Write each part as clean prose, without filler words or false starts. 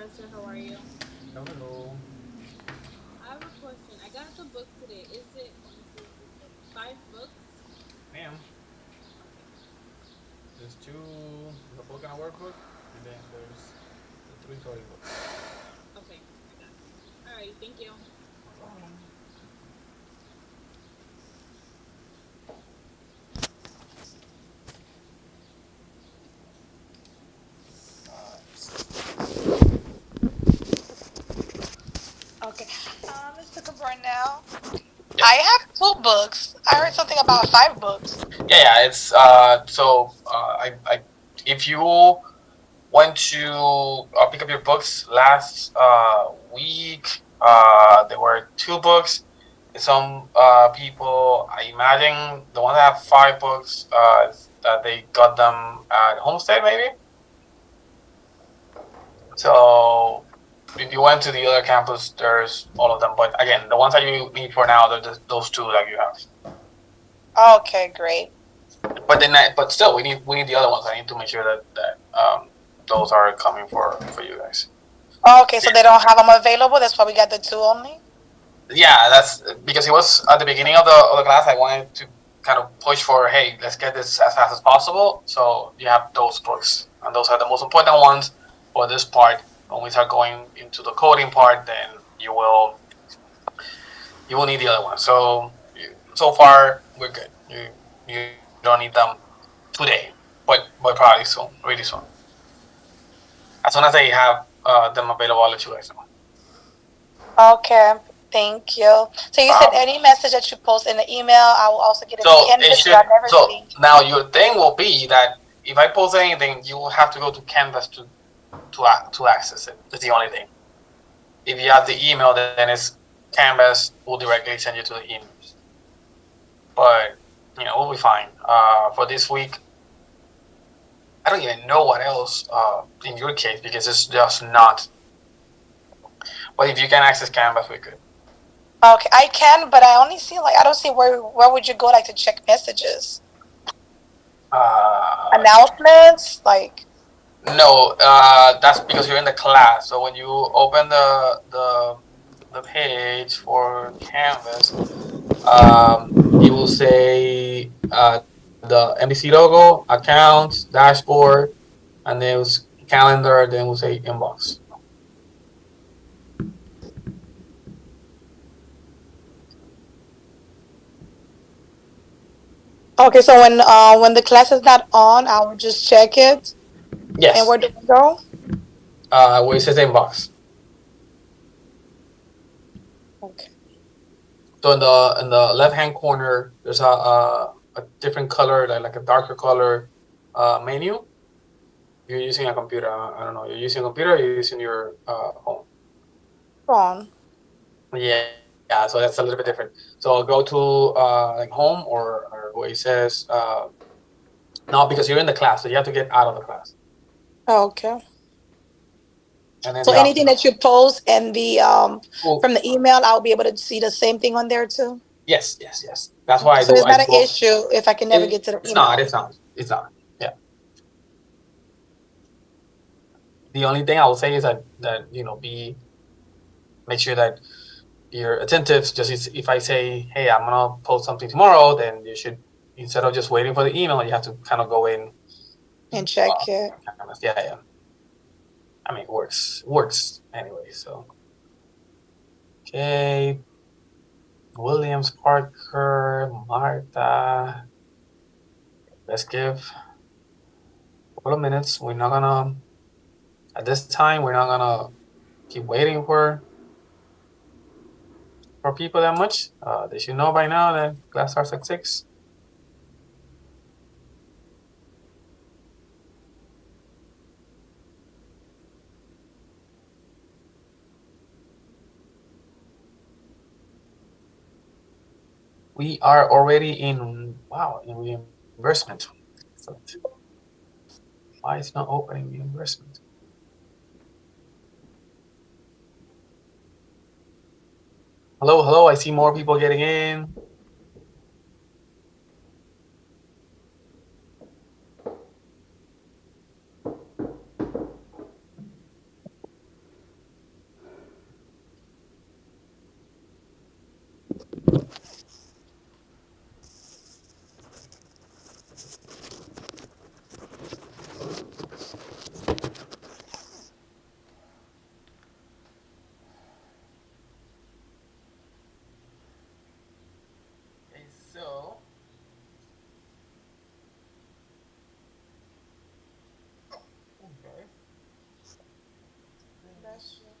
Professor. How are you? No, no, no. I have a question. I got the book today. Is it, let me see, is it five books? Ma'am, Okay. there's two, there's a book and a workbook, and then there's the three storybooks. Okay. I got it. All right. Thank you. No problem. Okay. Let's look for now. I have two books. I heard something about five books. Yeah, it's I if you went to pick up your books last week, there were two books. Some people, I imagine, the ones that have five books, that they got them at Homestead, maybe. So if you went to the other campus, there's all of them. But again, the ones that you need for now, they're just those two that you have. Okay, great. But then, but still, we need the other ones. I need to make sure that those are coming for you guys. Okay, so they don't have them available. That's why we got the two only. Yeah, that's because it was at the beginning of the class. I wanted to kind of push for, hey, let's get this as fast as possible. So you have those books, and those are the most important ones for this part. When we start going into the coding part, then you will need the other one. So far we're good. You don't need them today, but probably soon, really soon. As soon as I have them available, I'll let you guys know. Okay, thank you. So you said Problem. any message that you post in the email, I will also get it to So it Canvas, but should. I never So see. now your thing will be that if I post anything, you will have to go to Canvas to access it. That's the only thing. If you have the email, then it's Canvas will directly send you to the emails. But we'll be fine. For this week, I don't even know what else in your case because it's just not. But if you can access Canvas, we could. Okay, I can, but I only see like I don't see where would you go like to check messages, Let me. announcements, like. No, that's because you're in the class. So when you open the page for Canvas, it will say the MBC logo, accounts, dashboard, and then it was calendar. Then we'll say inbox. Okay, so when the class is not on, I will just check it. And Yes, where do we go? where it says inbox. Okay. So in the left hand corner, there's a different color, like a darker color menu. You're using a computer. I don't know. You're using a computer. Or you're using your phone. On. Yeah, so that's a little bit different. So go to like home or where it says no, because you're in the class, so you have to get out of the class, Okay. and then So the option. anything that you post and the Oh, from the email, I'll be able to see the same thing on there too. yes, yes, yes. That's why Okay. I So do. it's I not an do. issue if I can never get to the It's not. email. It's not. It's not. Yeah. The only thing I will say is that be make sure that you're attentive. Just if I say, hey, I'm gonna post something tomorrow, then you should, instead of just waiting for the email, you have to kind of go in. And check it. Yeah, yeah. I mean, works anyway. So okay, Williams, Parker, Marta. Let's give a couple of minutes. We're not gonna at this time. We're not gonna keep waiting for people that much. They should know by now that class starts at 6. We are already in reimbursement. Excellent. Why is not opening reimbursement? Hello, hello. I see more people getting in. Yeah.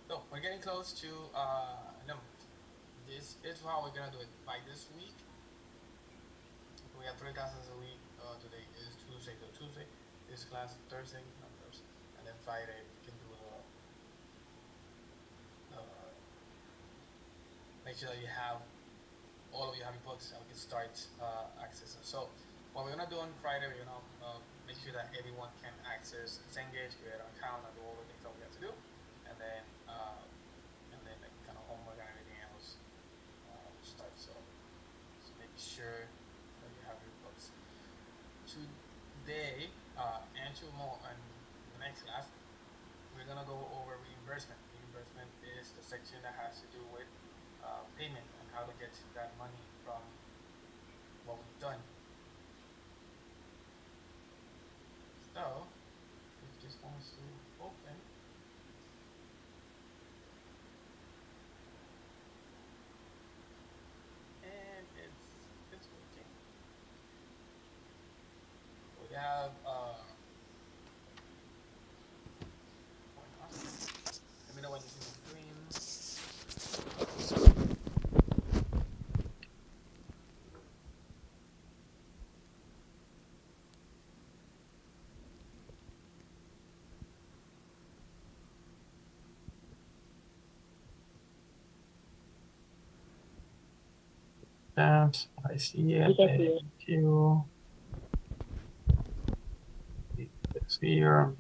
So we're getting close to numbers. This is how we're gonna do it. By this week, we have 3 classes a week. Today is Tuesday, so Tuesday this class, Thursday numbers, and then Friday we can do make sure that you have all of you have your books and we can start accessing. So what we're gonna do on Friday, we're gonna make sure that everyone can access Cengage, create an account, and do all the things that we have to do, and then like kind of homework and everything else start. So just make sure that you have your books. Today and tomorrow and the next class, we're gonna go over reimbursement. Reimbursement is the section that has to do with payment and how to get that money from what we've done. So, if this wants to open, and it's working. We have let me know when you see the screen. That I see it. Thank you. It's here.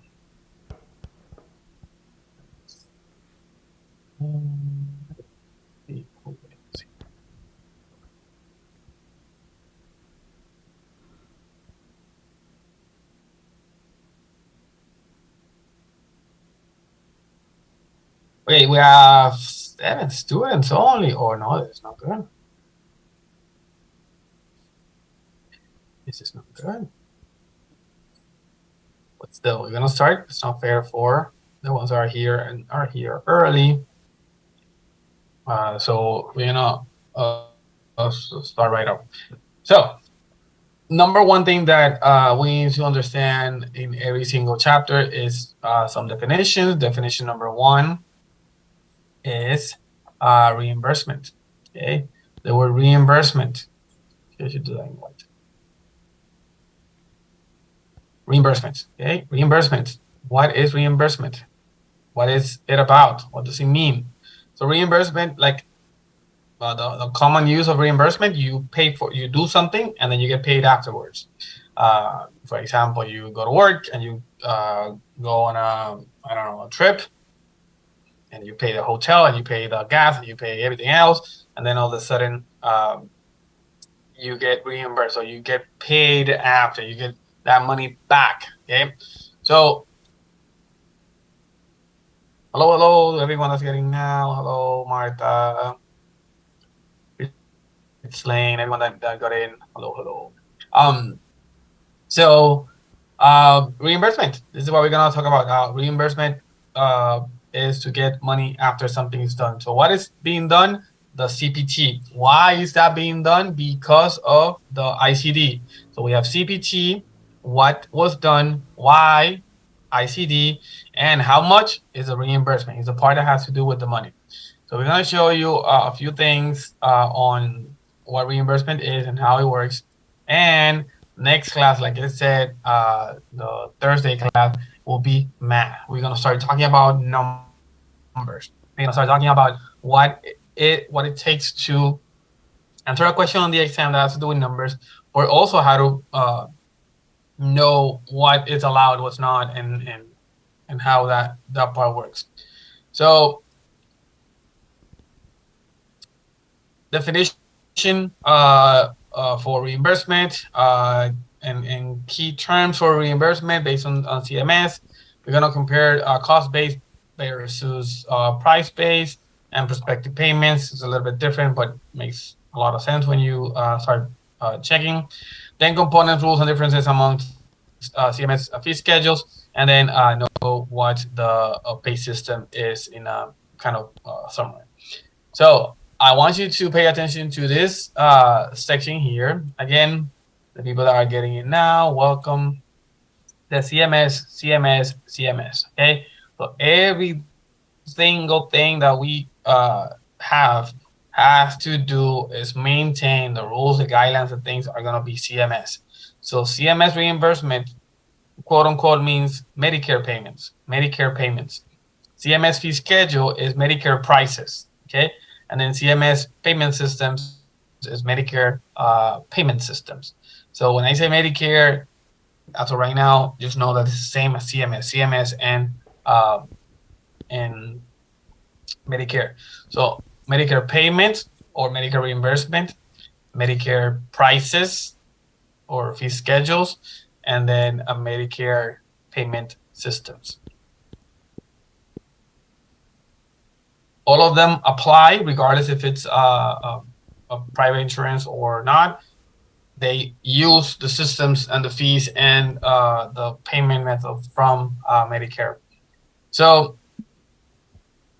Wait, we have 7 students only. Oh no, that's not good. This is not good. But still, we're gonna start. It's not fair for the ones that are here and are here early. So we're gonna start right up. So number one thing that we need to understand in every single chapter is some definitions. Definition number one is reimbursement. Okay, the word reimbursement. I should do that in white. Reimbursement. Okay, reimbursement. What is reimbursement? What is it about? What does it mean? So reimbursement, like the common use of reimbursement, you pay for, you do something and then you get paid afterwards. For example, you go to work and you go on a trip, and you pay the hotel and you pay the gas and you pay everything else, and then all of a sudden you get reimbursed, or you get paid after, you get that money back. Okay, so hello everyone that's getting now. Hello Martha, it's Lane, everyone that got in. Hello. So reimbursement, this is what we're gonna talk about. Reimbursement is to get money after something is done. So what is being done? The CPT. Why is that being done? Because of the ICD. So we have CPT, what was done, why, ICD, and how much is a reimbursement. It's the part that has to do with the money. So we're going to show you a few things on what reimbursement is and how it works. And next class, like I said, the Thursday class will be math. We're going to start talking about numbers. We're going to start talking about what it takes to answer a question on the exam that has to do with numbers, or also how to know what is allowed, what's not, and how that part works. So definition for reimbursement and key terms for reimbursement based on CMS. We're going to compare cost-based versus price-based, and prospective payments. It's a little bit different, but makes a lot of sense when you start checking. Then components, rules, and differences amongst CMS fee schedules, and then know what the pay system is in a kind of summary. So I want you to pay attention to this section here. Again, the people that are getting it now, welcome. The CMS. Okay, so every single thing that we have to do is maintain the rules, the guidelines, and things are gonna be CMS. So CMS reimbursement, quote unquote, means Medicare payments. Medicare payments. CMS fee schedule is Medicare prices. Okay, and then CMS payment systems is Medicare payment systems. So when I say Medicare, as of right now, just know that it's the same as CMS and Medicare. So Medicare payment or Medicare reimbursement, Medicare prices or fee schedules, and then a Medicare payment systems. All of them apply regardless if it's a private insurance or not. They use the systems and the fees and the payment method from Medicare. So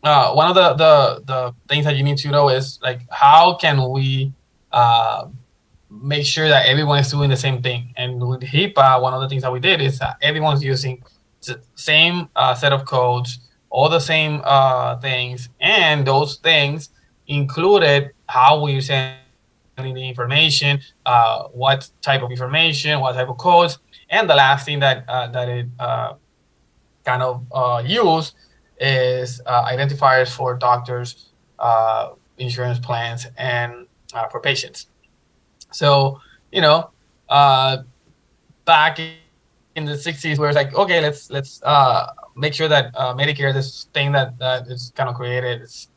one of the things that you need to know is like, how can we make sure that everyone is doing the same thing? And with HIPAA, one of the things that we did is that everyone's using the same set of codes, all the same things, and those things included how we send the information, what type of information, what type of codes, and the last thing that it kind of use is identifiers for doctors, insurance plans, and for patients. So, you know, back in the 60s, where it's like, okay, let's make sure that Medicare, this thing that is kind of created, is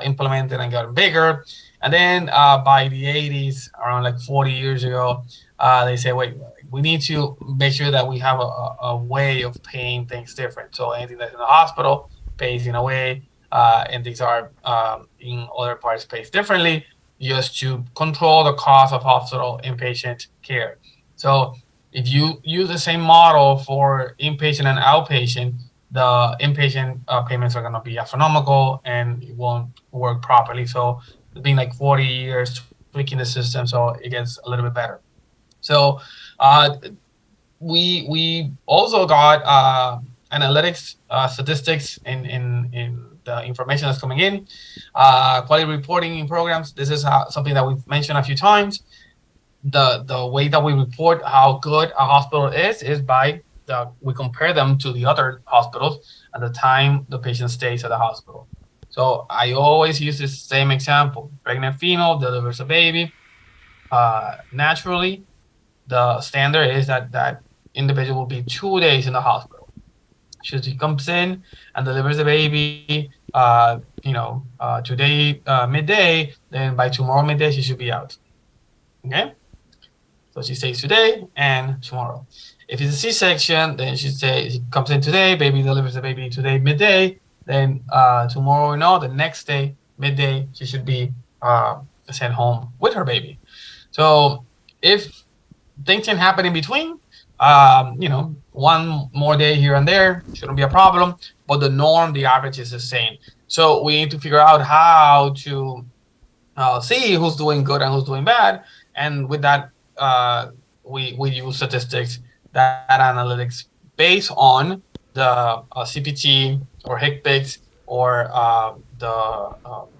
implemented and gotten bigger. And then by the 80s, around like 40 years ago, they say, wait, we need to make sure that we have a way of paying things different. So anything that's in the hospital pays in a way, and things are in other parts pays differently, just to control the cost of hospital inpatient care. So if you use the same model for inpatient and outpatient, the inpatient payments are going to be astronomical and it won't work properly. So it's been like 40 years tweaking the system, so it gets a little bit better. So we also got analytics, statistics in the information that's coming in, quality reporting in programs. This is something that we've mentioned a few times. The way that we report how good a hospital is by we compare them to the other hospitals at the time the patient stays at the hospital. So I always use this same example. Pregnant female delivers a baby. Naturally, the standard is that individual will be 2 days in the hospital. She comes in and delivers the baby, today midday, then by tomorrow midday she should be out. Okay? So she stays today and tomorrow. If it's a C-section, then she comes in today, baby delivers the baby today midday, then tomorrow, the next day, midday, she should be sent home with her baby. So if things can happen in between, one more day here and there shouldn't be a problem, but the norm, the average is the same. So we need to figure out how to see who's doing good and who's doing bad. And with that, we use statistics, data analytics based on the CPT or HCPCS or the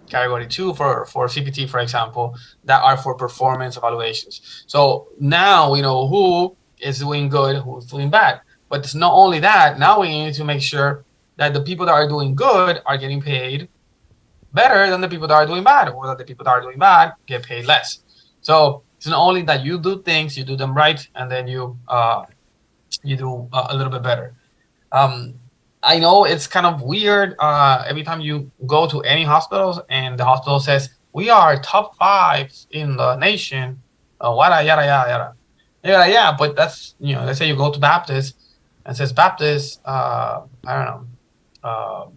category 2 for CPT, for example, that are for performance evaluations. So now we know who is doing good, who's doing bad. But it's not only that, now we need to make sure that the people that are doing good are getting paid better than the people that are doing bad, or that the people that are doing bad get paid less. So it's not only that you do things, you do them right, and then you do a little bit better. I know it's kind of weird every time you go to any hospitals and the hospital says, we are top 5 in the nation, yada, yada, yada. Yeah, but that's, let's say you go to Baptist and says Baptist, I don't know,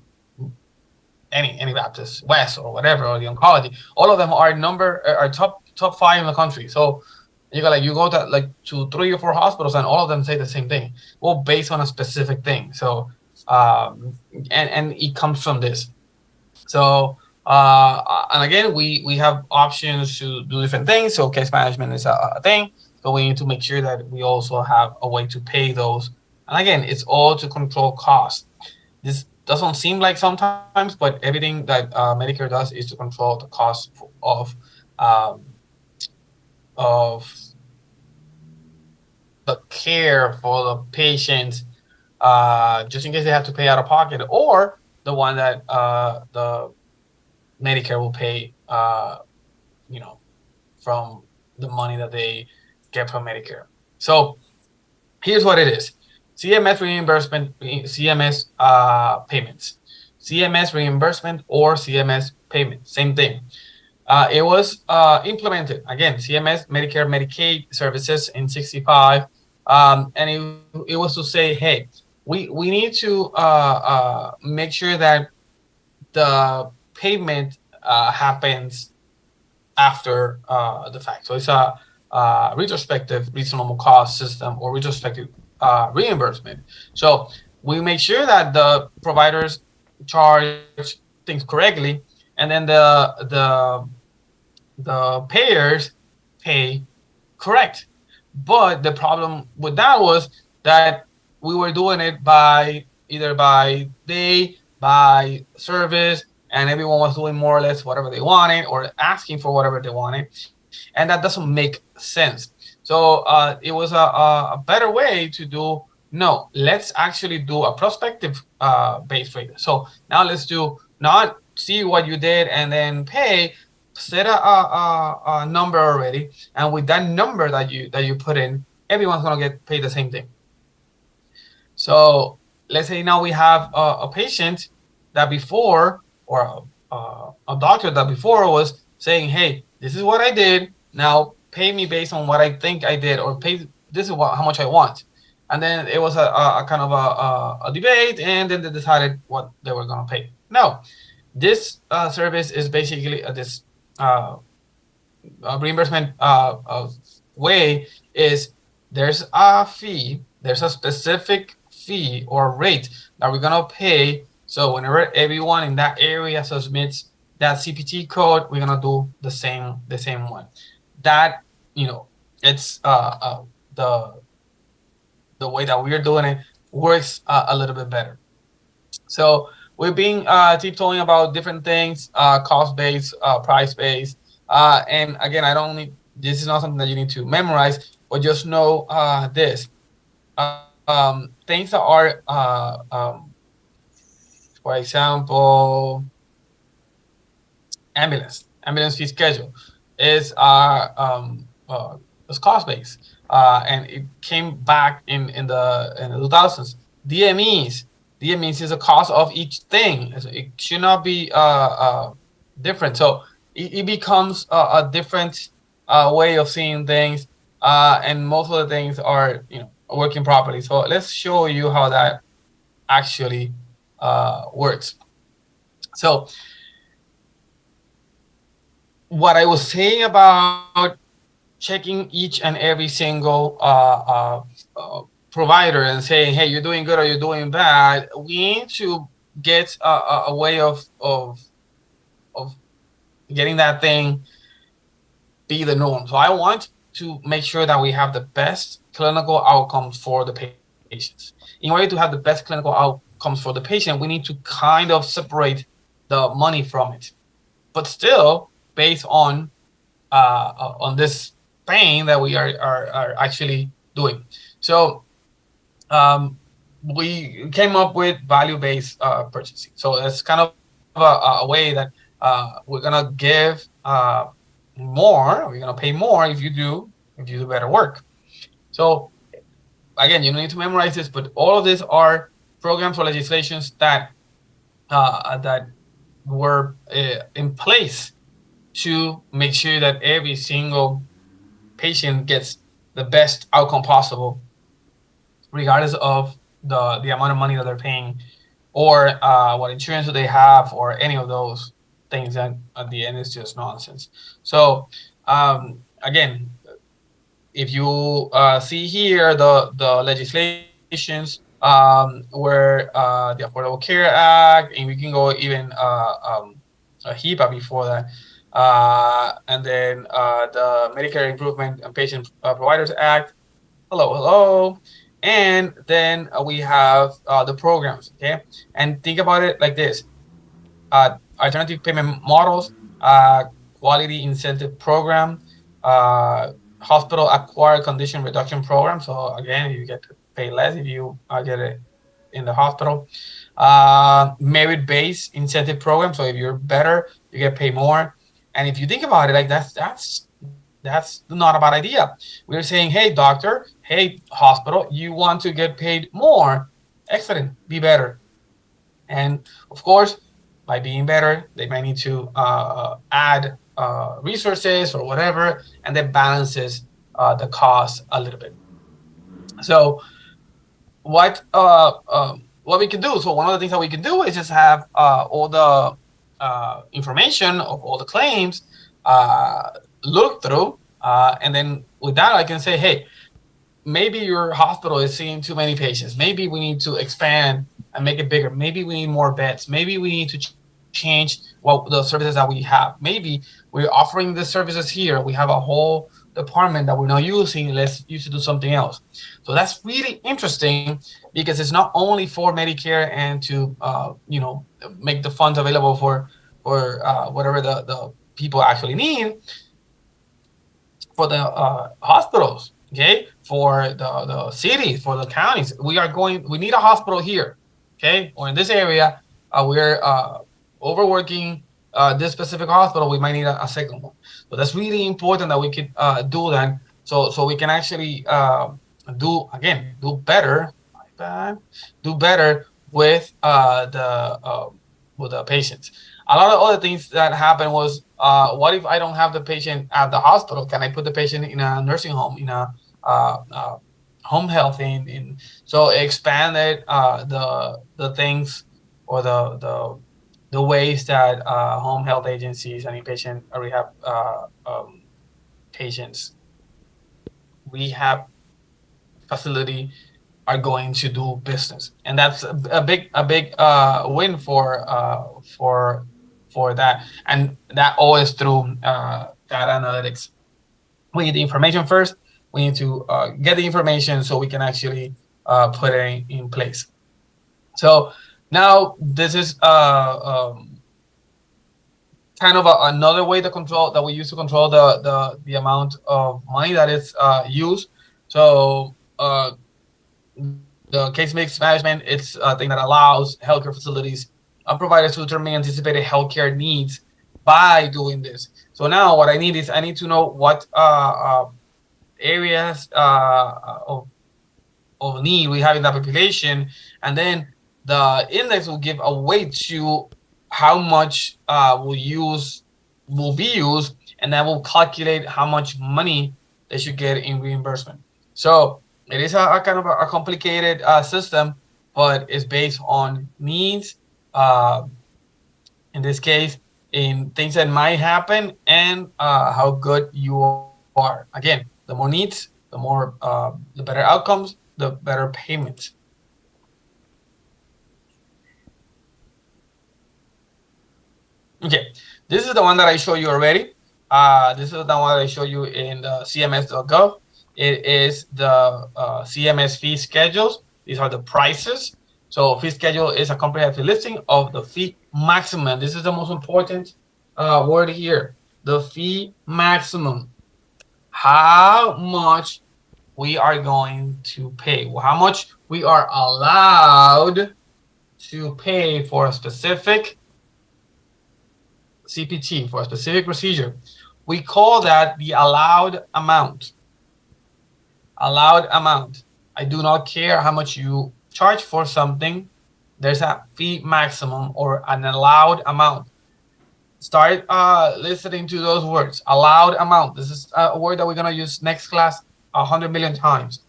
any Baptist, West or whatever, or the oncology, all of them are top 5 in the country. So you go to to 3 or 4 hospitals and all of them say the same thing. Well, based on a specific thing. So and it comes from this. So And again, we have options to do different things. So case management is a thing. So we need to make sure that we also have a way to pay those. And again, it's all to control costs. This doesn't seem like sometimes, but everything that Medicare does is to control the cost um, of the care for the patients, just in case they have to pay out of pocket, or the one that the Medicare will pay, you know, from the money that they get from Medicare. So here's what it is: CMS reimbursement, CMS payments, CMS reimbursement or CMS payment, same thing. It was implemented again, CMS, Medicare, Medicaid services in 65, and it was to say, hey, we need to make sure that the payment happens after the fact. So it's a retrospective reasonable cost system or retrospective reimbursement. So we make sure that the providers charge things correctly, and then the payers pay correct. But the problem with that was that we were doing it by either by day, by service, and everyone was doing more or less whatever they wanted or asking for whatever they wanted, and that doesn't make sense. So it was a better way to do. No, let's actually do a prospective base rate. So now let's do not see what you did and then pay, set a number already, and with that number that you put in, everyone's gonna get paid the same thing. So let's say now we have a patient that before, or a doctor that before was saying, hey, this is what I did, now pay me based on what I think I did, or pay, this is how much I want. And then it was a kind of a debate, and then they decided what they were gonna pay. No, this service is basically this uh, reimbursement way is there's a fee, there's a specific fee or rate that we're gonna pay. So whenever everyone in that area submits that CPT code, we're gonna do the same one. That, you know, it's the the way that we're doing it works a little bit better. So we've been tiptoeing about different things, cost based, price based, and again, I don't need. This is not something that you need to memorize, but just know this: things that are, for example, ambulance fee schedule is cost based, and it came back in the 2000s. DMEs DMEs is a cost of each thing. It should not be different. So it becomes a different way of seeing things, and most of the things are working properly. So let's show you how that actually works. So what I was saying about checking each and every single provider and saying, hey, you're doing good or you're doing bad, we need to get a way of getting that thing be the norm. So I want to make sure that we have the best clinical outcomes for the patients. In order to have the best clinical outcomes for the patient, we need to kind of separate the money from it, but still based on this thing that we are actually doing. So we came up with value-based purchasing. So it's kind of a way that we're gonna give more. We're gonna pay more if you do better work. So again, you don't need to memorize this, but all of these are programs or legislations that were in place to make sure that every single patient gets the best outcome possible, regardless of the amount of money that they're paying, or what insurance do they have, or any of those things that at the end is just nonsense. So again, if you see here the legislations where the Affordable Care Act, and we can go even HIPAA before that, and then the Medicare Improvement and Patient Providers Act. Hello, hello. And then we have the programs, okay? And think about it like this: alternative payment models, uh, quality incentive program, hospital acquired condition reduction program. So again, you get to pay less if you get it in the hospital. Merit-based incentive program. So if you're better, you get paid more. And if you think about it, like that's not a bad idea. We're saying, hey, doctor, hey, hospital, you want to get paid more. Excellent, be better. And of course, by being better, they might need to add resources or whatever, and that balances the cost a little bit. So what we can do? So one of the things that we can do is just have all the information of all the claims look through, and then with that, I can say, hey, maybe your hospital is seeing too many patients. Maybe we need to expand and make it bigger. Maybe we need more beds. Maybe we need to change the services that we have. Maybe we're offering the services here. We have a whole department that we're not using. Let's use to do something else. So that's really interesting because it's not only for Medicare and to make the funds available for whatever the people actually need, for the hospitals, okay, for the cities, for the counties. We need a hospital here, okay, or in this area, we're overworking this specific hospital, we might need a second one. So that's really important that we could do that, so we can actually do better, do better with the patients. A lot of other things that happened was, what if I don't have the patient at the hospital? Can I put the patient in a nursing home, in a home health so expanded the things, or the ways that home health agencies and inpatient rehab patients, rehab facility, are going to do business, and that's a big win for that, and that always through data analytics. We need the information first. We need to get the information so we can actually put it in place. So now this is kind of another way to control, that we use to control the amount of money that is used. So the case mix management, it's a thing that allows healthcare facilities and providers to determine anticipated healthcare needs by doing this. So now what I need to know what areas of need we have in that population, and then the index will give a weight to how much will be used, and that will calculate how much money they should get in reimbursement. So it is a kind of a complicated system, but it's based on needs, in this case, in things that might happen, and how good you are. Again, the more needs, the better outcomes, the better payments. Okay, this is the one that I showed you already. This is the one that I showed you in the CMS.gov. It is the CMS fee schedules. These are the prices. So fee schedule is a comprehensive listing of the fee maximum. This is the most important word here. The fee maximum. How much we are going to pay. How much we are allowed to pay for a specific CPT, for a specific procedure. We call that the allowed amount. Allowed amount. I do not care how much you charge for something. There's a fee maximum, or an allowed amount. Start listening to those words. Allowed amount. This is a word that we're going to use next class 100 million times.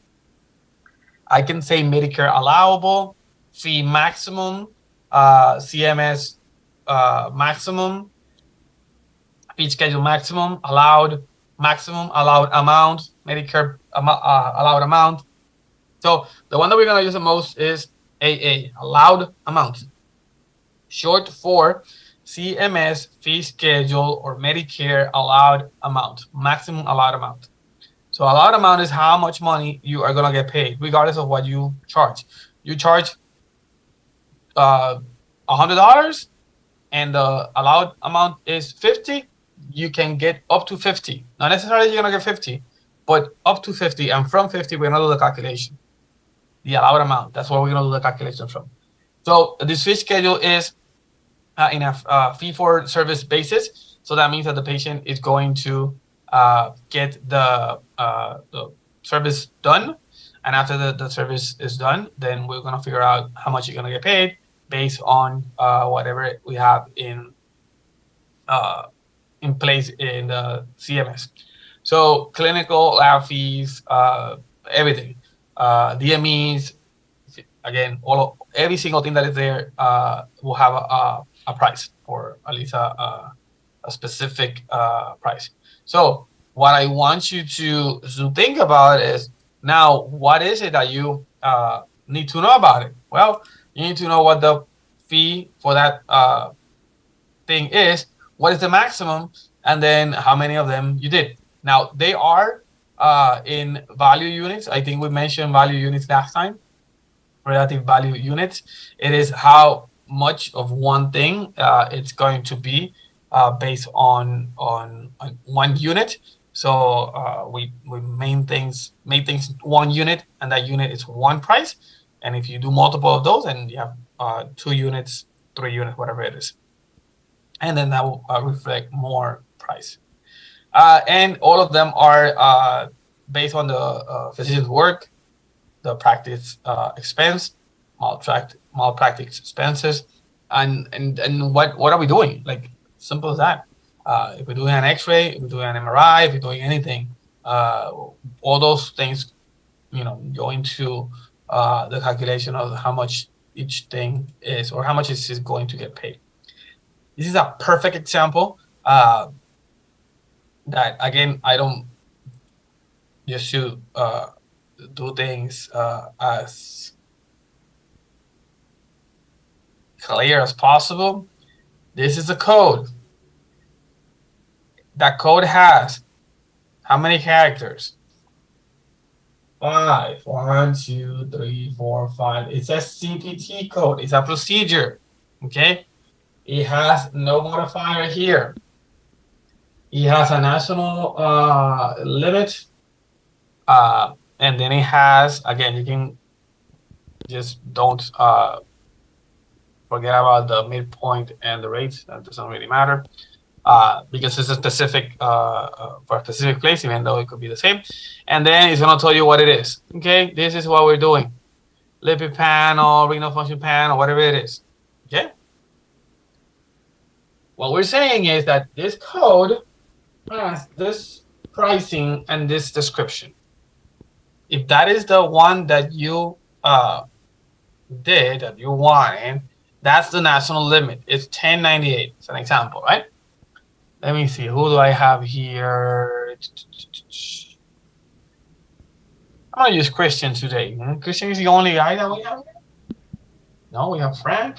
I can say Medicare allowable, fee maximum, CMS maximum, fee schedule maximum, allowed amount, Medicare allowed amount. So the one that we're going to use the most is AA, allowed amount. Short for CMS fee schedule or Medicare allowed amount, maximum allowed amount. So allowed amount is how much money you are gonna get paid, regardless of what you charge. You charge $100, and the allowed amount is 50. You can get up to 50. Not necessarily you're gonna get 50, but up to 50, and from 50, we're gonna do the calculation. The allowed amount. That's where we're gonna do the calculation from. So this fee schedule is in a fee for service basis. So that means that the patient is going to get the service done, and after the service is done, then we're gonna figure out how much you're gonna get paid based on whatever we have in place in the CMS. So clinical lab fees, everything, DMEs, again, every single thing that is there will have a price, or at least a specific price. So what I want you to think about is, now, what is it that you need to know about it? Well, you need to know what the fee for that thing is, what is the maximum, and then how many of them you did. Now, they are in value units. I think we mentioned value units last time. Relative value units. It is how much of one thing it's going to be based on one unit. So we made things one unit, and that unit is one price. And if you do multiple of those, and you have 2 units, 3 units, whatever it is, and then that will reflect more price. And all of them are based on the physician's work, the practice expense, malpractice expenses, and what are we doing? Like, simple as that. If we're doing an X-ray, if we're doing an MRI, if we're doing anything, all those things, go into the calculation of how much each thing is, or how much is going to get paid. This is a perfect example that, again, I don't just to do things as clear as possible. This is a code. That code has how many characters? 5. 1, 2, 3, 4, 5. It's a CPT code. It's a procedure. Okay. It has no modifier here. It has a national limit. And then it has, again, you can just don't forget about the midpoint and the rates. That doesn't really matter because it's a specific for a specific place, even though it could be the same. And then it's going to tell you what it is. Okay, this is what we're doing. Lipid panel, renal function panel, whatever it is. Okay. What we're saying is that this code has this pricing and this description. If that is the one that you did, that you wanted, that's the national limit. It's 1098. It's an example, right? Let me see. Who do I have here? I'm gonna use Cristian today. Cristian is the only guy that we have here. No, we have Frank.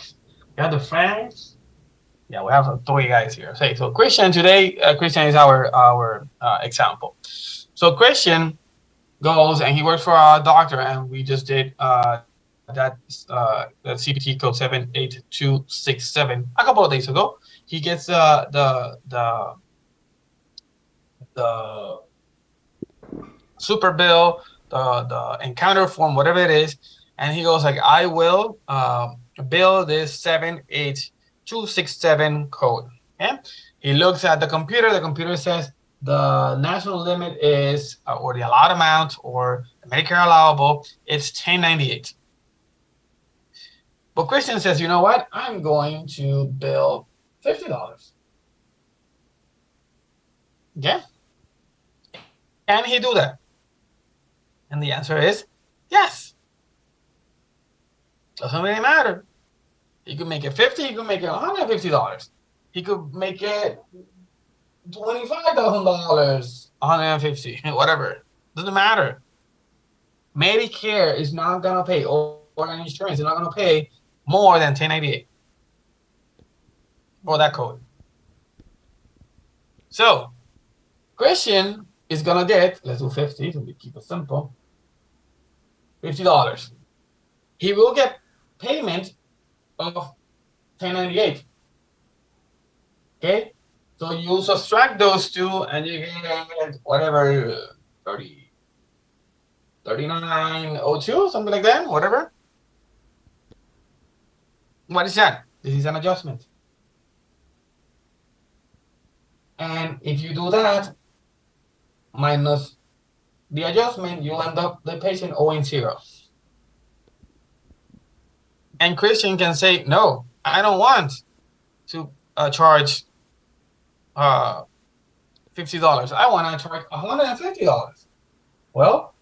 We have the Franks. Yeah, we have 3 guys here. So Cristian today, Cristian is our example. So Cristian goes and he works for a doctor, and we just did that CPT code 78267 a couple of days ago. He gets the super bill, the encounter form, whatever it is, and he goes like, I will bill this 78267 code. Okay, he looks at the computer. The computer says the national limit is, or the allowed amount, or the Medicare allowable, it's 1098. But Cristian says, you know what? I'm going to bill $50. Okay? Can he do that? And the answer is yes. Doesn't really matter. He could make it 50. He could make it $150. He could make it $25,000, 150, whatever. Doesn't matter. Medicare is not gonna pay, or insurance is not gonna pay more than 1098. for that code. So Christian is gonna get, let's do 50 to keep it simple, $50. He will get payment of $10.98. Okay, so you subtract those two and you get whatever 30, 39.02, something like that, whatever. What is that? This is an adjustment. And if you do that minus the adjustment, you end up the patient owing $0. And Christian can say, no, I don't want to charge $50. I want to charge $150. Well,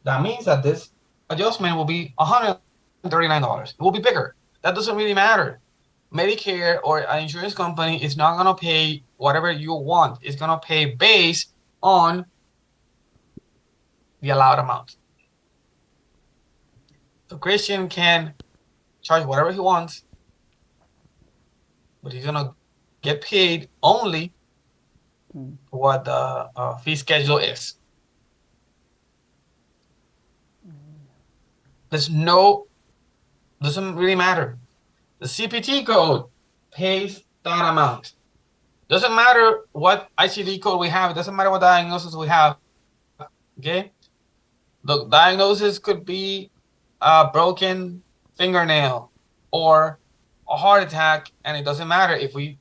that means that this adjustment will be $139. It will be bigger. That doesn't really matter. Medicare or an insurance company is not going to pay whatever you want. It's going to pay based on the allowed amount. So Christian can charge whatever he wants, but he's going to get paid only what the fee schedule is. Doesn't really matter. The CPT code pays that amount. Doesn't matter what ICD code we have. It doesn't matter what diagnosis we have. Okay? The diagnosis could be a broken fingernail or a heart attack, and it doesn't matter if we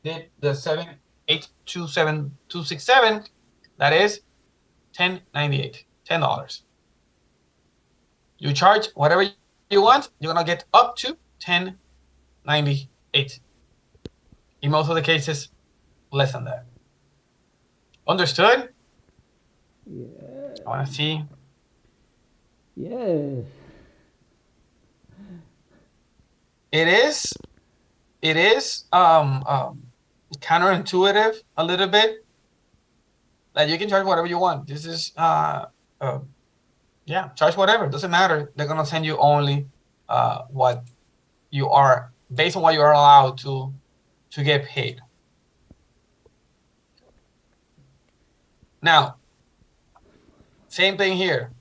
did the 7827267. That is $10.98. $10. You charge whatever you want. You're gonna get up to $10.98. In most of the cases, less than that. Understood? Yeah. I want to see. Yes. It is counterintuitive a little bit that you can charge whatever you want. This is yeah, charge whatever. Doesn't matter. They're gonna send you only what you are, based on what you are allowed to get paid. Now, same thing here.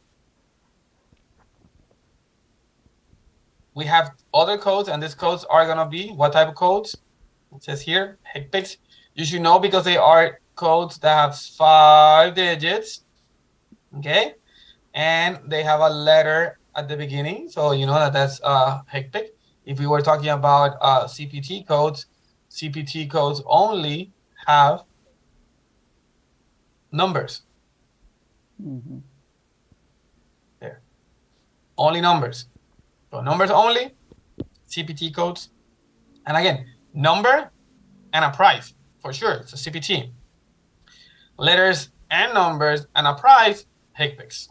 We have other codes, and these codes are gonna be what type of codes? It says here, HCPCS. You should know because they are codes that have 5 digits, okay? And they have a letter at the beginning, so you know that that's HCPCS. If we were talking about CPT codes only have numbers. Mm-hmm. There. Only numbers. So numbers only, CPT codes. And again, number and a price, for sure, it's a CPT. Letters and numbers and a price, HCPCS.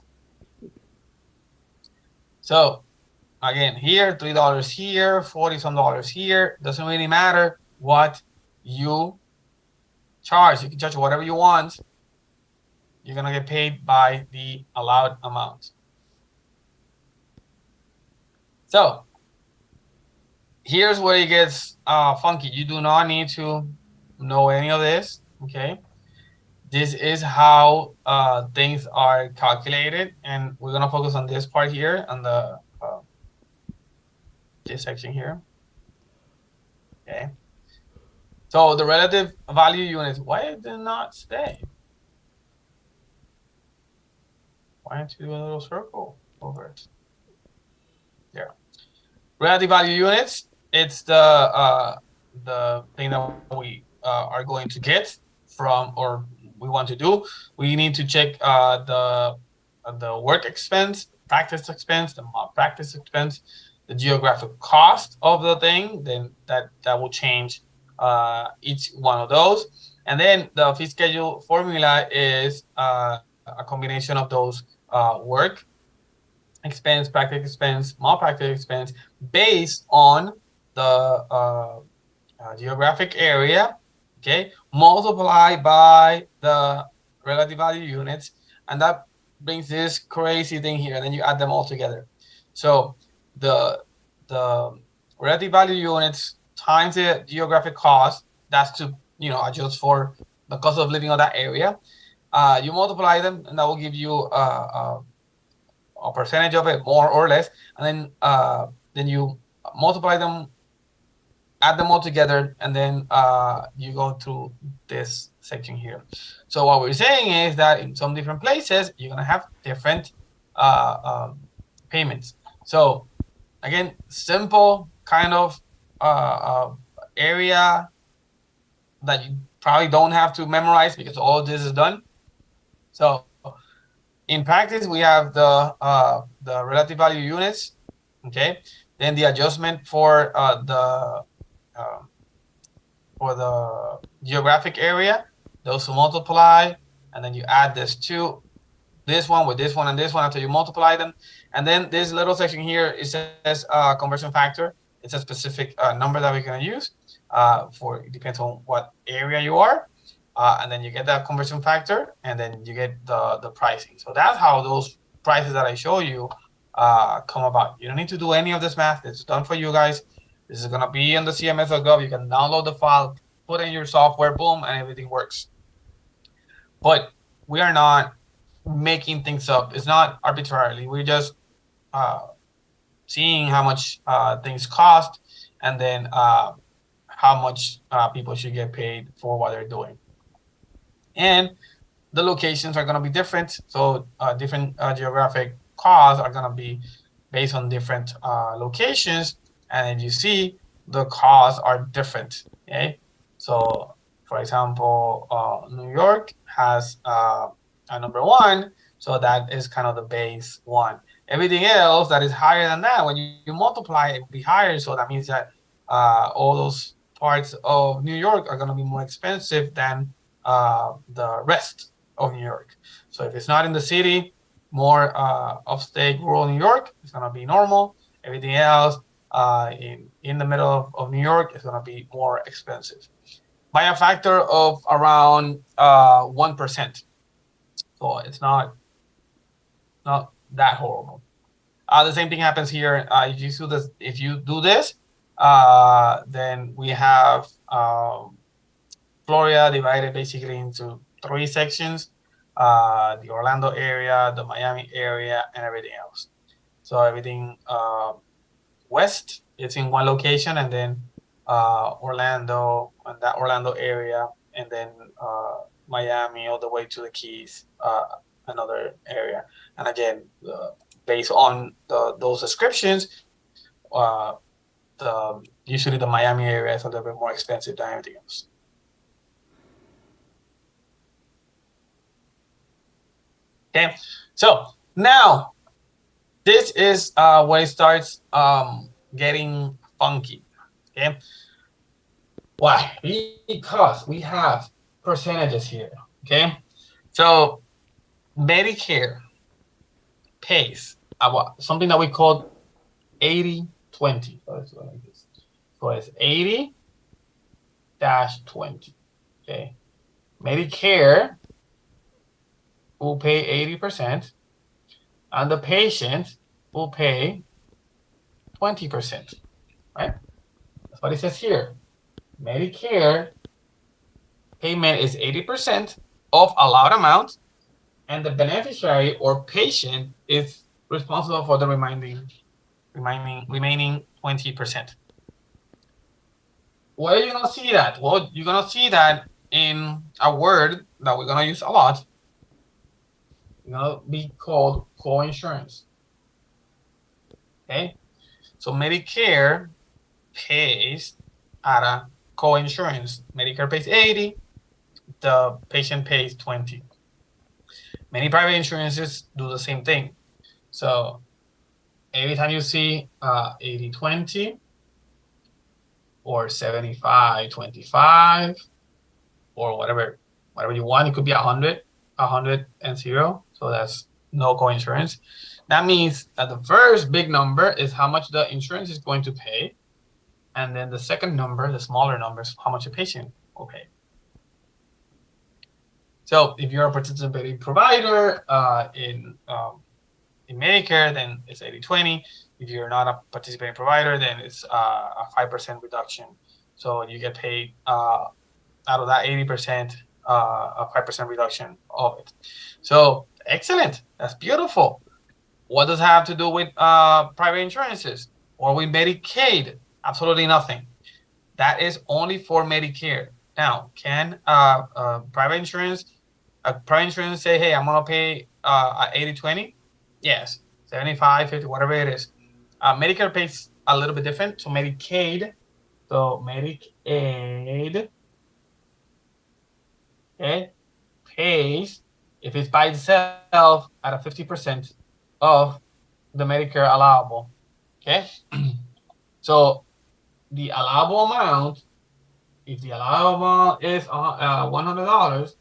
So again, here, $3 here, 40 some dollars here. Doesn't really matter what you charge. You can charge whatever you want. You're gonna get paid by the allowed amount. So here's where it gets funky. You do not need to know any of this, okay? This is how things are calculated, and we're gonna focus on this part here, on the this section here. Okay. So the relative value units. Why did it not stay? Why don't you do a little circle over it? There. Relative value units. It's the thing that we are going to get from, or we want to do. We need to check the work expense, practice expense, the malpractice expense, the geographic cost of the thing. Then that will change each one of those. And then the fee schedule formula is a combination of those work expense, practice expense, malpractice expense, based on the geographic area, okay, multiplied by the relative value units, and that brings this crazy thing here, and then you add them all together. So the relative value units times the geographic cost, that's to, adjust for the cost of living of that area. You multiply them, and that will give you a percentage of it, more or less, and then you multiply them, add them all together, and then you go through this section here. So what we're saying is that in some different places, you're gonna have different payments. So again, simple kind of area that you probably don't have to memorize because all of this is done. So in practice, we have the relative value units, okay? Then the adjustment for the geographic area, those who multiply, and then you add this to this one with this one and this one after you multiply them. And then this little section here, it says conversion factor. It's a specific number that we're going to use it depends on what area you are. And then you get that conversion factor, and then you get the pricing. So that's how those prices that I show you come about. You don't need to do any of this math. It's done for you guys. This is going to be in the CMS.gov. You can download the file, put in your software, boom, and everything works. But we are not making things up. It's not arbitrarily. We're just seeing how much things cost, and then how much people should get paid for what they're doing. And the locations are going to be different. So different geographic costs are going to be based on different locations. And you see the costs are different. Okay. So for example, New York has a number 1. So that is kind of the base 1. Everything else that is higher than that, when you multiply, it will be higher. So that means that all those parts of New York are going to be more expensive than the rest of New York. So if it's not in the city, more upstate rural New York, it's going to be normal. Everything else in the middle of New York is going to be more expensive by a factor of around 1%. So it's not that horrible. The same thing happens here. If you do this, then we have Florida divided basically into 3 sections: the Orlando area, the Miami area, and everything else. So everything west, it's in one location, and then Orlando and that Orlando area, and then Miami all the way to the Keys, another area. And again, based on those descriptions, usually the Miami area is a little bit more expensive than everything else. Okay, so now this is where it starts getting funky. Okay, why? Because we have percentages here. Okay, so Medicare pays something that we call 80-20. So it's 80-20. Okay, Medicare will pay 80%, and the patient will pay 20%. Right? That's what it says here. Medicare payment is 80% of allowed amount, and the beneficiary or patient is responsible for the remaining 20%. Where are you gonna see that? Well, you're gonna see that in a word that we're gonna use a lot. It's gonna be called co-insurance. Okay, so Medicare pays at a co-insurance. Medicare pays 80, the patient pays 20. Many private insurances do the same thing. So every time you see 80-20 or 75-25 or whatever you want, it could be 100 and 0. So that's no co-insurance. That means that the first big number is how much the insurance is going to pay. And then the second number, the smaller number, is how much a patient will pay. So if you're a participating provider in Medicare, then it's 80-20. If you're not a participating provider, then it's a 5% reduction So you get paid out of that 80%, a 5% reduction of it. So excellent. That's beautiful. What does it have to do with private insurances or with Medicaid? Absolutely nothing. That is only for Medicare. Now, can private insurance say, hey, I'm gonna pay 80-20? Yes, 75, 50, whatever it is. Medicare pays a little bit different. So Medicaid, okay, pays if it's by itself at a 50% of the Medicare allowable. Okay, so the allowable amount, if the allowable is $100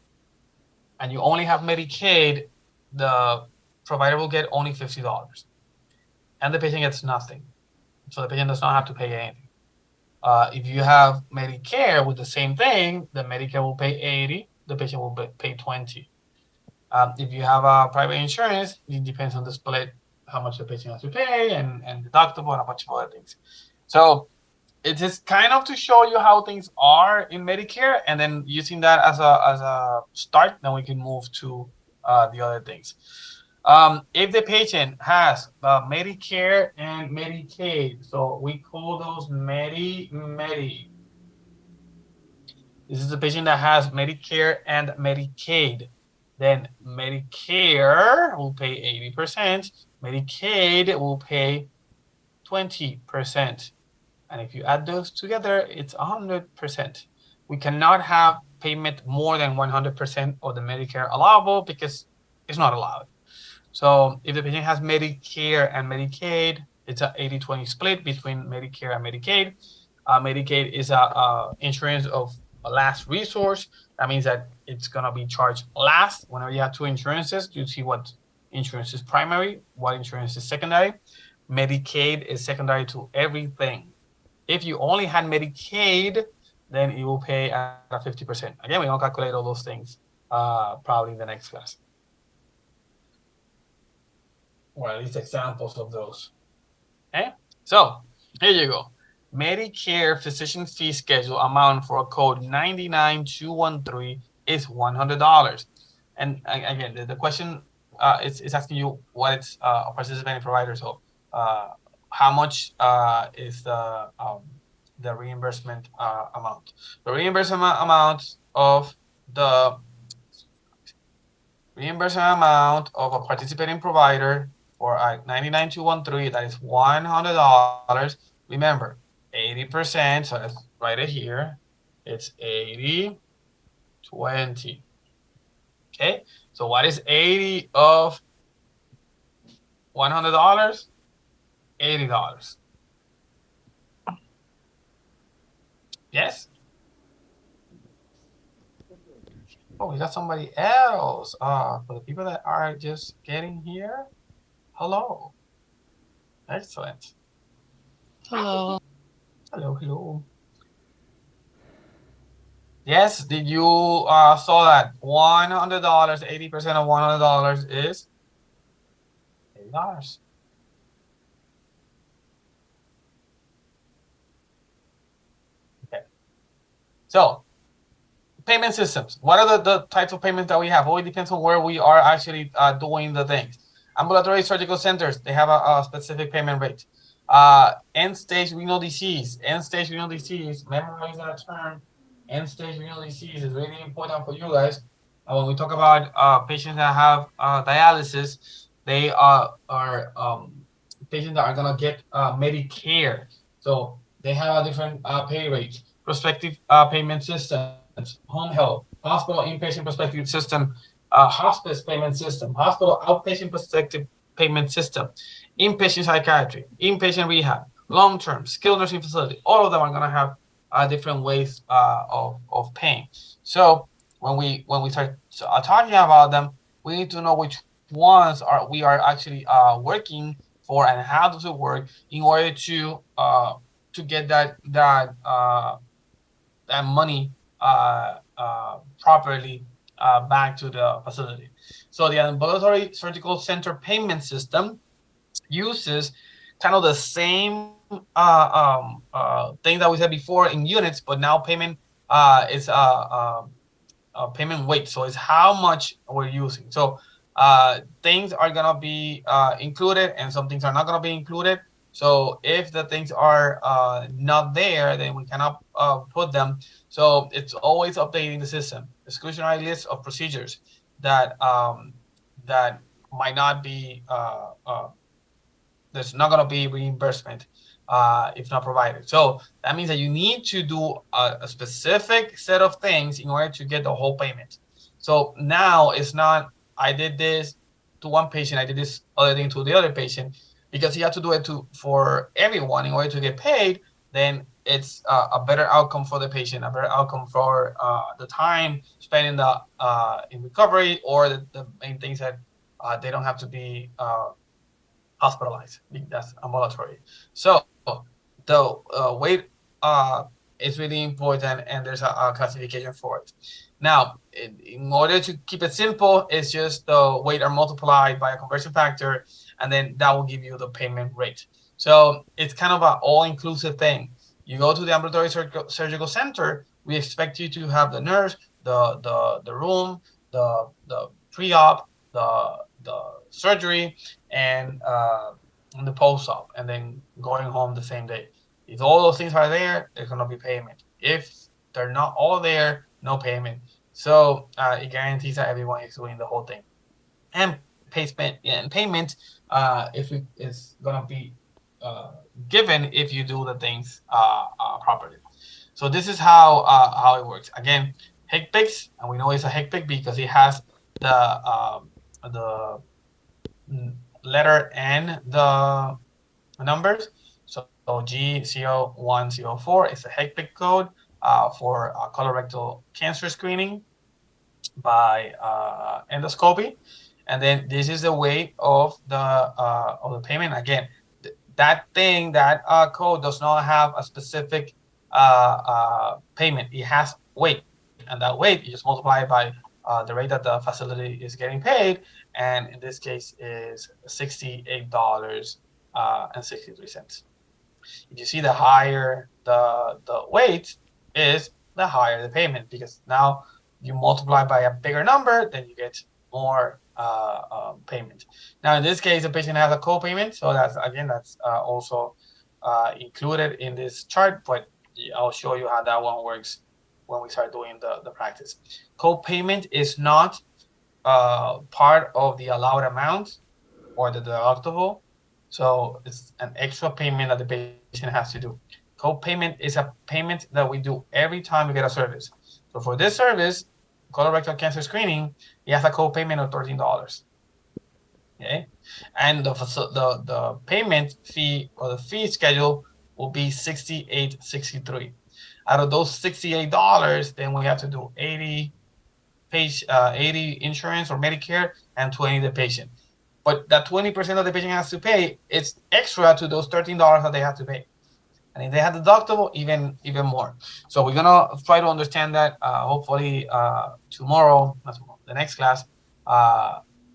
and you only have Medicaid, the provider will get only $50 and the patient gets nothing. So the patient does not have to pay anything. If you have Medicare with the same thing, the Medicare will pay 80, the patient will pay 20. If you have a private insurance, it depends on the split, how much the patient has to pay and deductible and a bunch of other things. So it's just kind of to show you how things are in Medicare, and then using that as a start, then we can move to the other things. If the patient has Medicare and Medicaid, so we call those Medi. This is the patient that has Medicare and Medicaid. Then Medicare will pay 80%, Medicaid will pay 20%. And if you add those together, it's 100%. We cannot have payment more than 100% of the Medicare allowable because it's not allowed. So if the patient has Medicare and Medicaid, it's an 80-20 split between Medicare and Medicaid. Medicaid is a insurance of a last resource. That means that it's gonna be charged last. Whenever you have two insurances, you see what insurance is primary, what insurance is secondary. Medicaid is secondary to everything. If you only had Medicaid, then it will pay at a 50%. Again, we don't calculate all those things probably in the next class. Or at least examples of those. Okay, so here you go. Medicare physician fee schedule amount for a code 99213 is $100. And again, the question is asking you what it's a participating provider. So how much is the reimbursement amount? The reimbursement amount of a participating provider for 99213, that is $100. Remember, 80%, so let's write it here. It's 80-20. Okay, so what is 80 of $100? $80. Yes? Oh, we got somebody else. For the people that are just getting here, hello. Excellent. Hello. Hello. Yes, did you saw that $100, 80% of $100 is $80. Okay. So payment systems. What are the types of payments that we have? Well, it depends on where we are actually doing the things. Ambulatory surgical centers, they have a specific payment rate. End-stage renal disease. End-stage renal disease, memorize that term. End-stage renal disease is really important for you guys. When we talk about patients that have dialysis, they are patients that are going to get Medicare. So they have a different pay rate. Prospective payment systems, home health, hospital inpatient prospective system, hospice payment system, hospital outpatient prospective payment system, inpatient psychiatry, inpatient rehab, long-term, skilled nursing facility. All of them are going to have different ways of paying. So when we start talking about them, we need to know which ones we are actually working for and how does it work in order to get that money properly back to the facility. So the ambulatory surgical center payment system uses kind of the same thing that we said before in units, but now payment is payment weight. So it's how much we're using. So things are gonna be included, and some things are not gonna be included. So if the things are not there, then we cannot put them. So it's always updating the system. Exclusionary list of procedures that that might not be there's not going to be reimbursement if not provided. So that means that you need to do a specific set of things in order to get the whole payment. So now it's not, I did this to one patient, I did this other thing to the other patient, because you have to do it for everyone in order to get paid. Then it's a better outcome for the patient, a better outcome for the time spent in recovery, or the main things that they don't have to be hospitalized. That's ambulatory. So the weight is really important, and there's a classification for it. Now, in order to keep it simple, it's just the weight are multiplied by a conversion factor, and then that will give you the payment rate. So it's kind of an all-inclusive thing. You go to the ambulatory surgical center, we expect you to have the nurse, the room, the pre-op, the surgery, and the post-op, and then going home the same day. If all those things are there, there's going to be payment. If they're not all there, no payment. So it guarantees that everyone is doing the whole thing. And payment is going to be given if you do the things properly. So this is how it works. Again, HCPCS, and we know it's a HCPCS because it has the letter and the numbers. So G0104 is a HCPCS code for colorectal cancer screening by endoscopy, and then this is the weight of the payment. Again, that code does not have a specific payment. It has weight, and that weight you just multiply it by the rate that the facility is getting paid, and in this case is $68.63. If you see, the higher the weight is, the higher the payment, because now you multiply by a bigger number, then you get more payment. Now in this case, the patient has a co-payment, so that's also included in this chart, but I'll show you how that one works when we start doing the practice. Co-payment is not part of the allowed amount or the deductible, so it's an extra payment that the patient has to do. Co-payment is a payment that we do every time we get a service. So for this service, colorectal cancer screening, it has a co-payment of $13. Okay, and the payment fee, or the fee schedule, will be $68.63. Out of those $68, then we have to do 80 insurance or Medicare, and 20 the patient. But that 20% of the patient has to pay, it's extra to those $13 that they have to pay. And if they have deductible, even more. So we're gonna try to understand that hopefully tomorrow, the next class,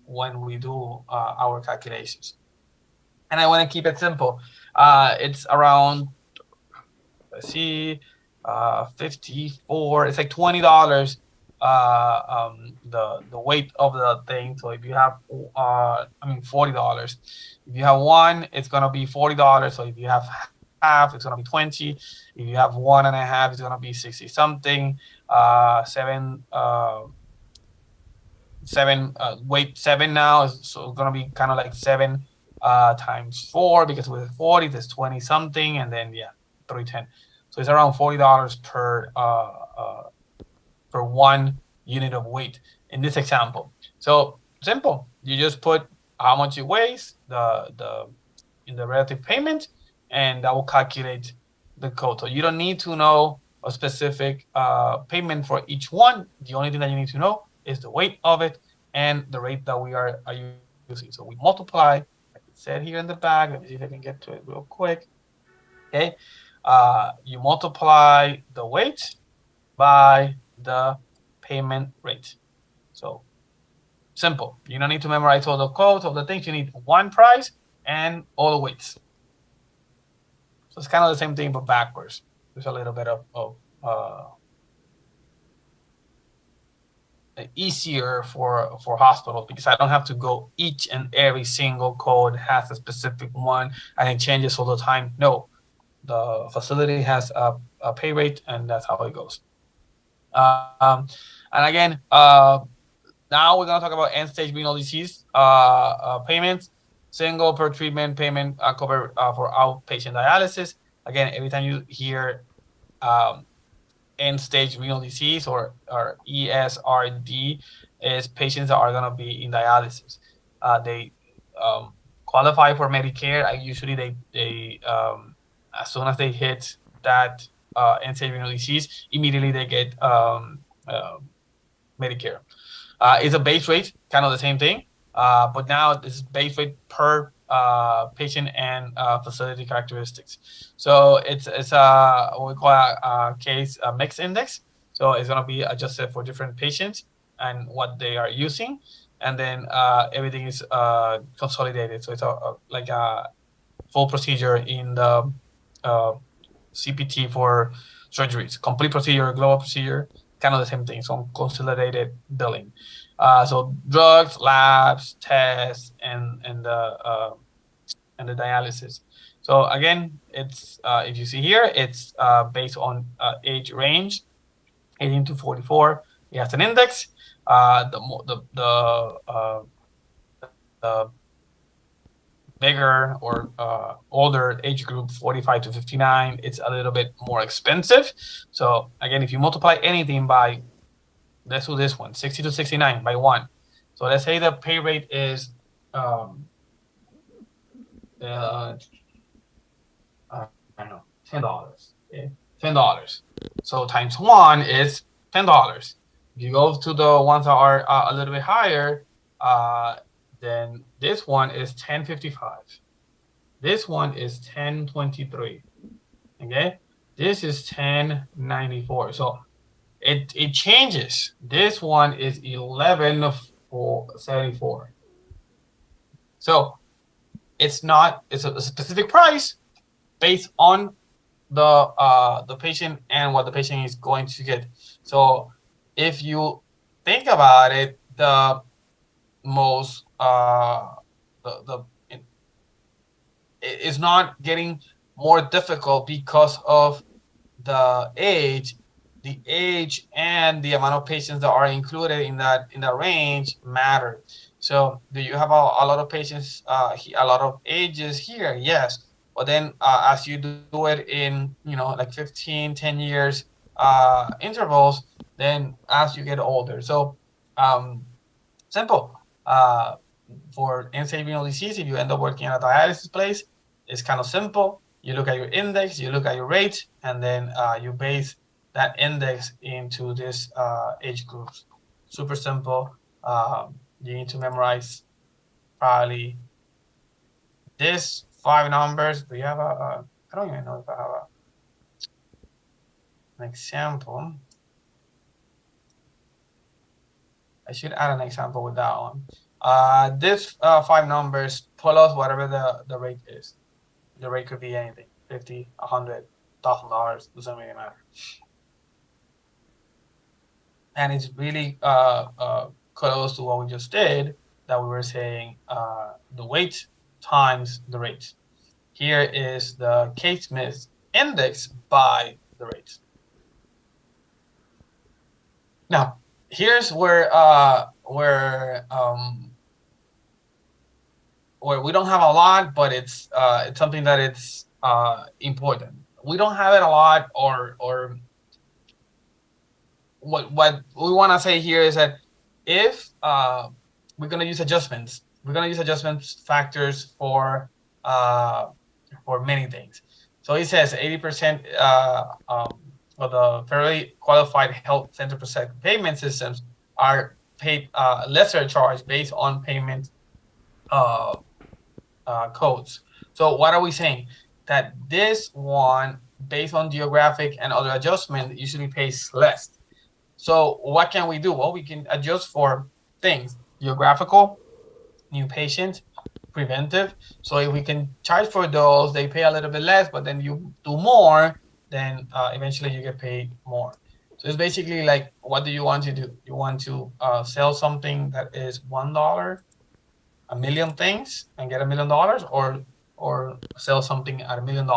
when we do our calculations. And I want to keep it simple. It's around, let's see, 54. It's like $20. The weight of the thing. So if you have $40. If you have one, it's gonna be $40. So if you have half, it's gonna be 20. If you have 1.5, it's gonna be 60 something. Weight 7 now, so it's gonna be kind of like 7 times 4, because with 40 there's 20 something, and then 310. So it's around $40 per one unit of weight in this example. So simple, you just put how much it weighs in the relative payment, and that will calculate the code. So you don't need to know a specific payment for each one. The only thing that you need to know is the weight of it and the rate that we are using. So we multiply, like it said here in the back. Let me see if I can get to it real quick. Okay, you multiply the weight by the payment rate. So simple. You don't need to memorize all the codes, all the things. You need one price and all the weights. So it's kind of the same thing, but backwards. There's a little bit of easier for hospitals because I don't have to go each and every single code has a specific one and it changes all the time. No, the facility has a pay rate and that's how it goes. Um, and again, now we're gonna talk about end-stage renal disease payments. Single per treatment payment covered for outpatient dialysis. Again, every time you hear um, end-stage renal disease or ESRD, is patients that are gonna be in dialysis. They qualify for Medicare. Usually they as soon as they hit that end-stage renal disease, immediately they get Medicare. It's a base rate, kind of the same thing, but now this is base rate per patient and facility characteristics. So it's what we call a case mix index. So it's going to be adjusted for different patients and what they are using, and then everything is consolidated. So it's like a full procedure in the CPT for surgeries, complete procedure, global procedure, kind of the same thing. So consolidated billing. So drugs, labs, tests, and the dialysis. So again, it's if you see here, it's based on age range, 18 to 44. It has an index. The bigger or older age group, 45 to 59, it's a little bit more expensive. So again, if you multiply anything by, let's do this one, 60 to 69 by 1. So let's say the pay rate is I don't know, $10. Okay? $10. So times 1 is $10. If you go to the ones that are a little bit higher, then this one is 1055. This one is 1023. Okay, this is 1094. So it changes. This one is 1174. So it's a specific price based on the patient and what the patient is going to get. So if you think about it, the most it's not getting more difficult because of the age and the amount of patients that are included in that range matter. So do you have a lot of patients, a lot of ages here? Yes. But then as you do it in, like 15, 10 years intervals, then as you get older. So simple. For end-stage renal disease, if you end up working at a dialysis place, it's kind of simple. You look at your index, you look at your rate, and then you base that index into this age groups. Super simple. You need to memorize probably this 5 numbers. Do you have I don't even know if I have an example. I should add an example with that one. This 5 numbers plus whatever the rate is. The rate could be anything, $50, $100, $1,000, doesn't really matter. And it's really close to what we just did, that we were saying the weight times the rate. Here is the case mix index by the rate. Now, here's where we don't have a lot, but it's something that it's important. We don't have it a lot, or what we want to say here is that if we're going to use adjustments, factors for many things. So he says 80% of the federally qualified health center payment systems are paid lesser charge based on payment codes. So what are we saying? That this one, based on geographic and other adjustment, usually pays less. So what can we do? Well, we can adjust for things: geographical, new patient, preventive. So if we can charge for those, they pay a little bit less, but then you do more, then eventually you get paid more. So it's basically like, what do you want to do? You want to sell something that is $1, a million things, and get $1 million, or sell something at $1 million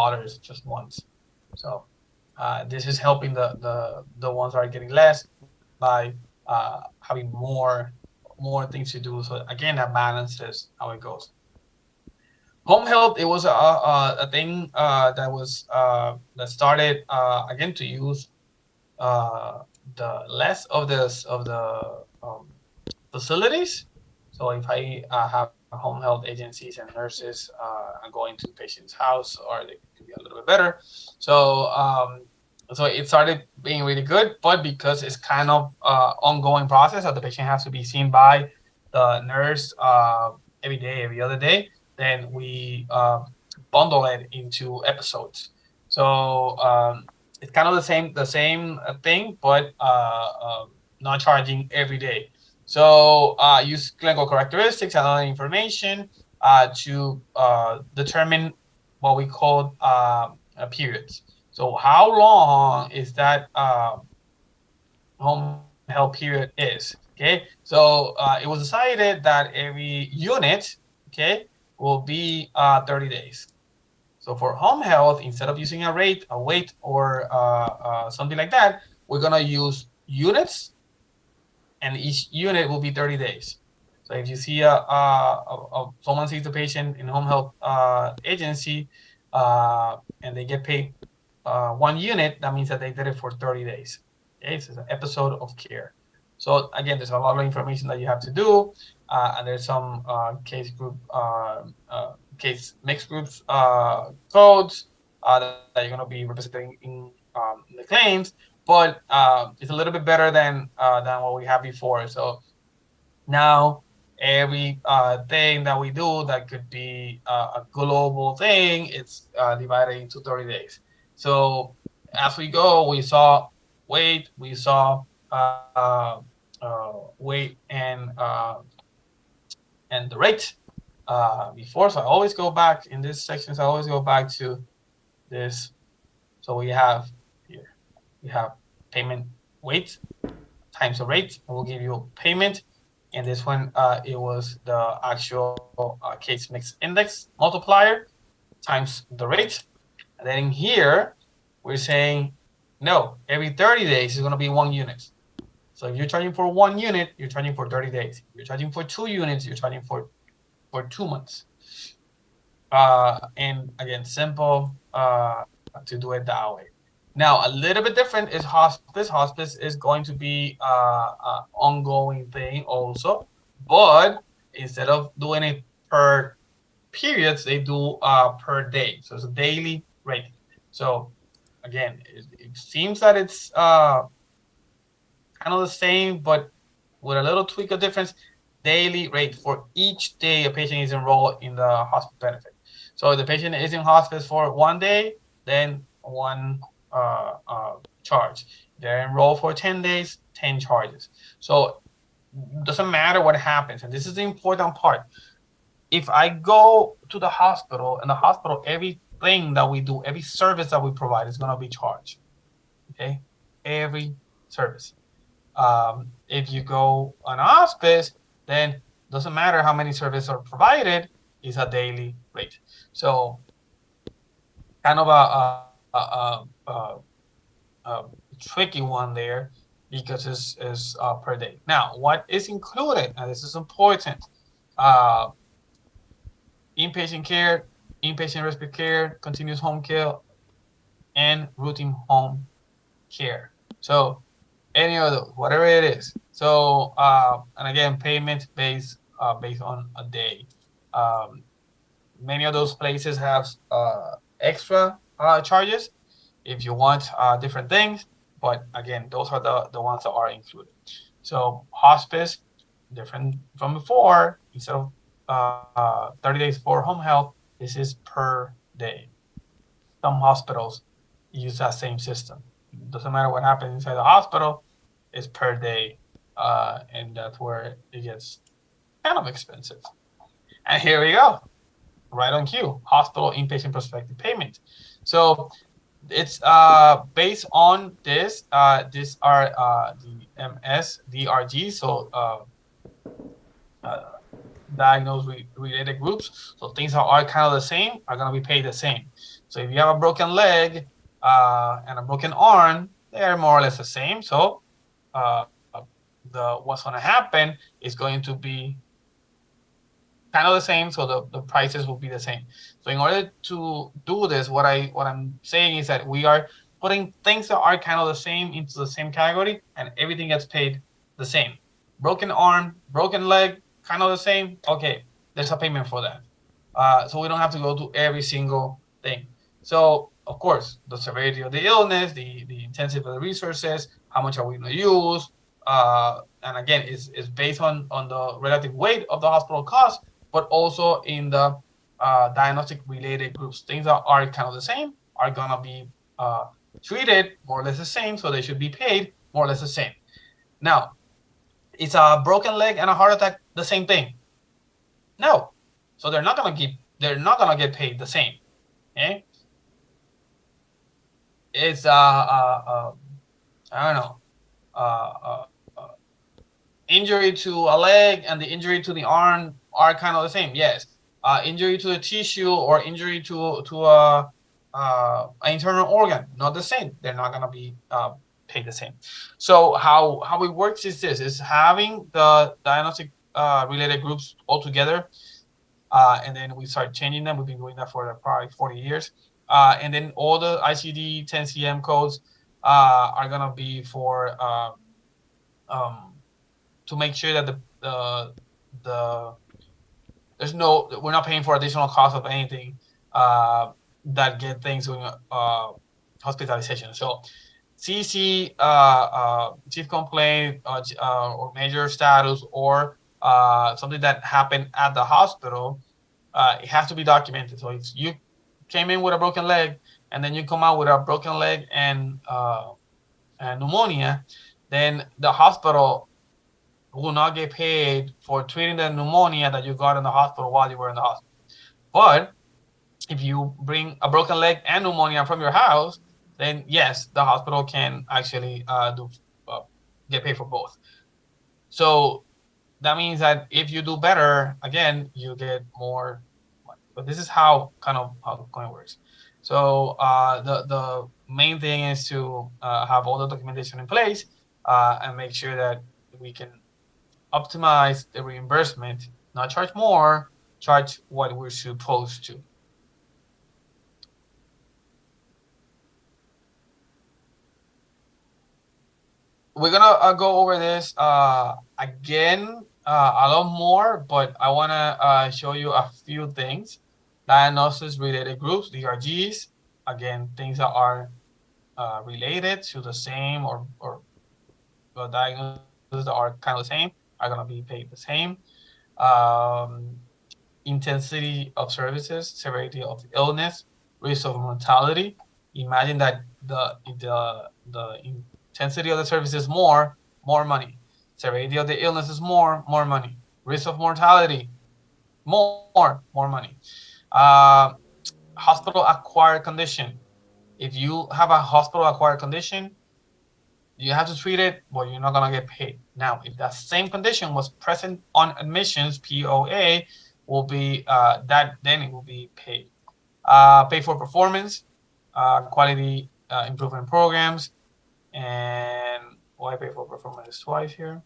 just once. So this is helping the ones that are getting less by having more things to do. So again, that balances how it goes. Home health, it was a thing that was that started again to use the less of the facilities. So if I have home health agencies and nurses going to patient's house, or they can be a little bit better. So so it started being really good, but because it's kind of ongoing process, that the patient has to be seen by the nurse every day, every other day, then we bundle it into episodes. So it's kind of the same thing, but not charging every day. So use clinical characteristics and other information to determine what we call periods. So how long is that home health period is? Okay, so it was decided that every unit, okay, will be 30 days. So for home health, instead of using a rate, a weight, or something like that, we're gonna use units, and each unit will be 30 days. So if you see someone sees the patient in home health agency and they get paid 1 unit, that means that they did it for 30 days. Okay, so it's an episode of care. So again, there's a lot of information that you have to do, and there's some case mixed groups codes that you're going to be representing in the claims, but it's a little bit better than what we had before. So now every thing that we do that could be a global thing, it's divided into 30 days. So as we go, we saw weight, we saw weight and the rate before. So I always go back in this section. So I always go back to this. So we have here, we have payment weight times the rate. It will give you payment. And this one, it was the actual case mix index multiplier times the rate. And then in here, we're saying, no, every 30 days is going to be 1 unit. So if you're charging for 1 unit, you're charging for 30 days. If you're charging for 2 units, you're charging for 2 months. And again, simple to do it that way. Now, a little bit different is hospice. Hospice is going to be an ongoing thing also, but instead of doing it per periods, they do per day. So it's a daily rate. So again, it seems that it's kind of the same, but with a little tweak of difference. Daily rate for each day a patient is enrolled in the hospice benefit. So if the patient is in hospice for 1 day, then 1 charge. They're enrolled for 10 days, 10 charges. So it doesn't matter what happens. And this is the important part. If I go to the hospital, and the hospital, everything that we do, every service that we provide is going to be charged. Okay? Every service. If you go on hospice, then doesn't matter how many services are provided, it's a daily rate. So kind of a tricky one there, because it's per day. Now, what is included, and this is important, inpatient care, inpatient respite care, continuous home care, and routine home care. So any of those, whatever it is. So and again, payment based on a day. Many of those places have extra charges if you want different things, but again, those are the ones that are included. So hospice, different from before. Instead of 30 days for home health, this is per day. Some hospitals use that same system. It doesn't matter what happens inside the hospital, it's per day, and that's where it gets kind of expensive. And here we go, right on cue, hospital inpatient prospective payment. So it's based on this. These are the MSDRG, so diagnosed related groups. So things are kind of the same, are going to be paid the same. So if you have a broken leg and a broken arm, they're more or less the same. So what's going to happen is going to be kind of the same. So the prices will be the same. So in order to do this, what I'm saying is that we are putting things that are kind of the same into the same category, and everything gets paid the same. Broken arm, broken leg, kind of the same. Okay, there's a payment for that. So we don't have to go to every single thing. So of course, the severity of the illness, the intensity of the resources, how much are we going to use, and again, it's based on the relative weight of the hospital cost, but also in the diagnostic related groups. Things that are kind of the same are going to be treated more or less the same, so they should be paid more or less the same. Now, is a broken leg and a heart attack the same thing? No. So they're not gonna get paid the same. Okay? It's I don't know, injury to a leg and the injury to the arm are kind of the same. Yes. Injury to a tissue or injury to a an internal organ, not the same. They're not gonna be paid the same. So how it works is this: is having the diagnostic related groups all together, and then we start changing them. We've been doing that for probably 40 years, and then all the ICD 10-CM codes are gonna be for to make sure that we're not paying for additional cost of anything that get things doing hospitalization. So CC, chief complaint, or major status, or something that happened at the hospital, it has to be documented. So if you came in with a broken leg and then you come out with a broken leg and pneumonia, then the hospital will not get paid for treating the pneumonia that you got in the hospital while you were in the hospital. But if you bring a broken leg and pneumonia from your house, then yes, the hospital can actually get paid for both. So that means that if you do better, again, you get more money. But this is how the coin works. So the main thing is to have all the documentation in place and make sure that we can optimize the reimbursement, not charge more, charge what we're supposed to. We're gonna go over this again a lot more, but I wanna show you a few things. Diagnosis related groups, DRGs, again, things that are related to the same or diagnoses that are kind of the same are gonna be paid the same. Intensity of services, severity of illness, risk of mortality. Imagine that the intensity of the service is more money. Severity of the illness is more money. Risk of mortality, more money. Hospital acquired condition. If you have a hospital acquired condition, you have to treat it, but you're not gonna get paid. Now, if that same condition was present on admissions, POA will be then it will be paid. Pay for performance, quality improvement programs, and why pay for performance twice here?